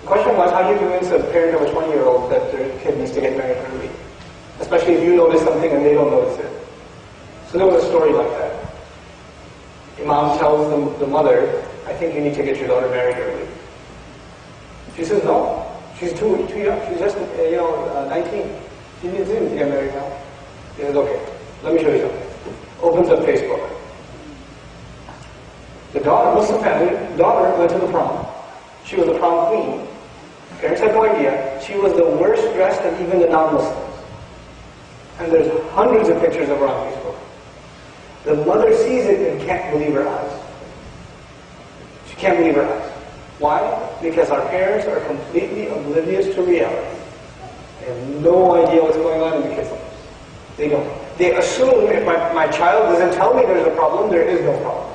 [SPEAKER 2] The question was, how do you convince a parent of a 20-year-old that their kid needs to get married early? Especially if you notice something and they don't notice it. So there was a story like that. Imam tells the mother, I think you need to get your daughter married early. She says, no, she's too young. She's just 19. She needs to get married now. He says, okay, let me show you something. Opens up Facebook. The daughter, Muslim family, daughter went to the prom. She was the prom queen. Parents had no idea. She was the worst dressed of even the non-Muslims. And there's hundreds of pictures of her on Facebook. The mother sees it and can't believe her eyes. She can't believe her eyes. Why? Because our parents are completely oblivious to reality. They have no idea what's going on in the kids' lives. They don't. They assume if my child doesn't tell me there's a problem, there is no problem.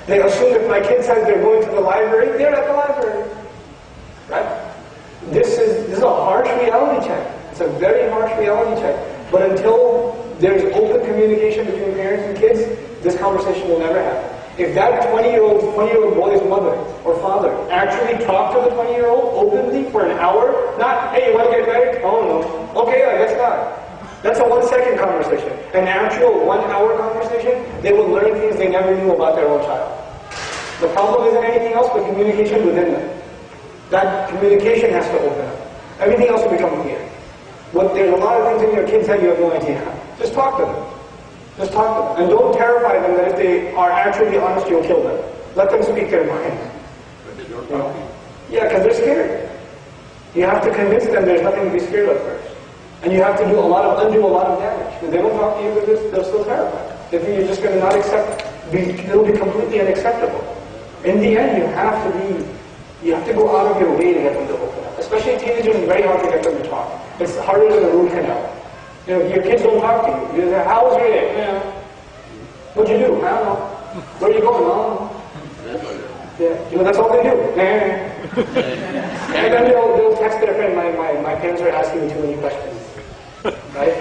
[SPEAKER 2] They assume if my kid says they're going to the library, they're at the library. Right? This is a harsh reality check. It's a very harsh reality check. But until there's open communication between parents and kids, this conversation will never happen. If that 20-year-old boy's mother or father actually talked to the 20-year-old openly for an hour, not, hey, you want to get married? Oh no. Okay, I guess not. That's a 1-second conversation. An actual 1-hour conversation, they will learn things they never knew about their own child. The problem isn't anything else but communication within them. That communication has to open up. Everything else will become clear. There's a lot of things in your kid's head you have no idea. Just talk to them. Just talk to them. And don't terrify them that if they are actually honest, you'll kill them. Let them speak their mind. Yeah, because they're scared. You have to convince them there's nothing to be scared of first. And you have to undo a lot of damage. If they don't talk to you with this, they're still terrified. They think you're just going to not accept, it'll be completely unacceptable. In the end, you have to go out of your way to get them to open up. Especially teenagers, it's very hard to get them to talk. It's harder than a root canal. You know, your kids don't talk to you. You say, how was your day? Yeah. What'd you do? I don't know. Where are you going? I don't know. Yeah. You know, that's all they do. And then they'll text their friend, my parents are asking me too many questions. Right?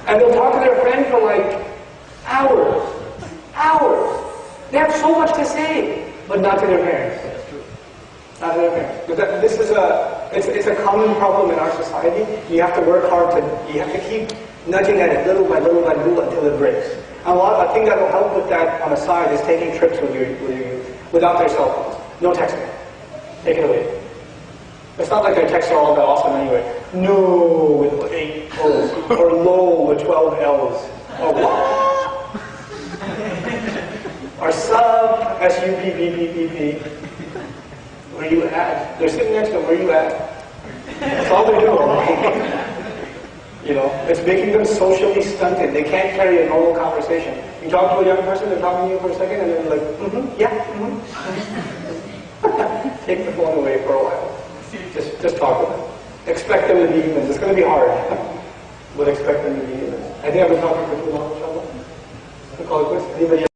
[SPEAKER 2] And they'll talk to their friend for like hours. Hours. They have so much to say, but not to their parents. Not to their parents. But it's a common problem in our society. You have to work hard you have to keep nudging at it little by little by little until it breaks. And a thing that will help with that on the side is taking trips with your youth without their cell phones. No texting. Take it away. It's not like their texts are all that awesome anyway. No, hey, the 12 L's. Oh, what? Or sub, S-U-B-B-B-B-B. Where you at? They're sitting next to them, where you at? That's all they're doing. You know, it's making them socially stunted. They can't carry a normal conversation. You talk to a young person, they're talking to you for a second, and then they're like, yeah, Take the phone away for a while. Just talk to them. Expect them to be humans. It's going to be hard, but expect them to be humans. I think I've been talking for too long, inshallah. I'll call it quits. Anybody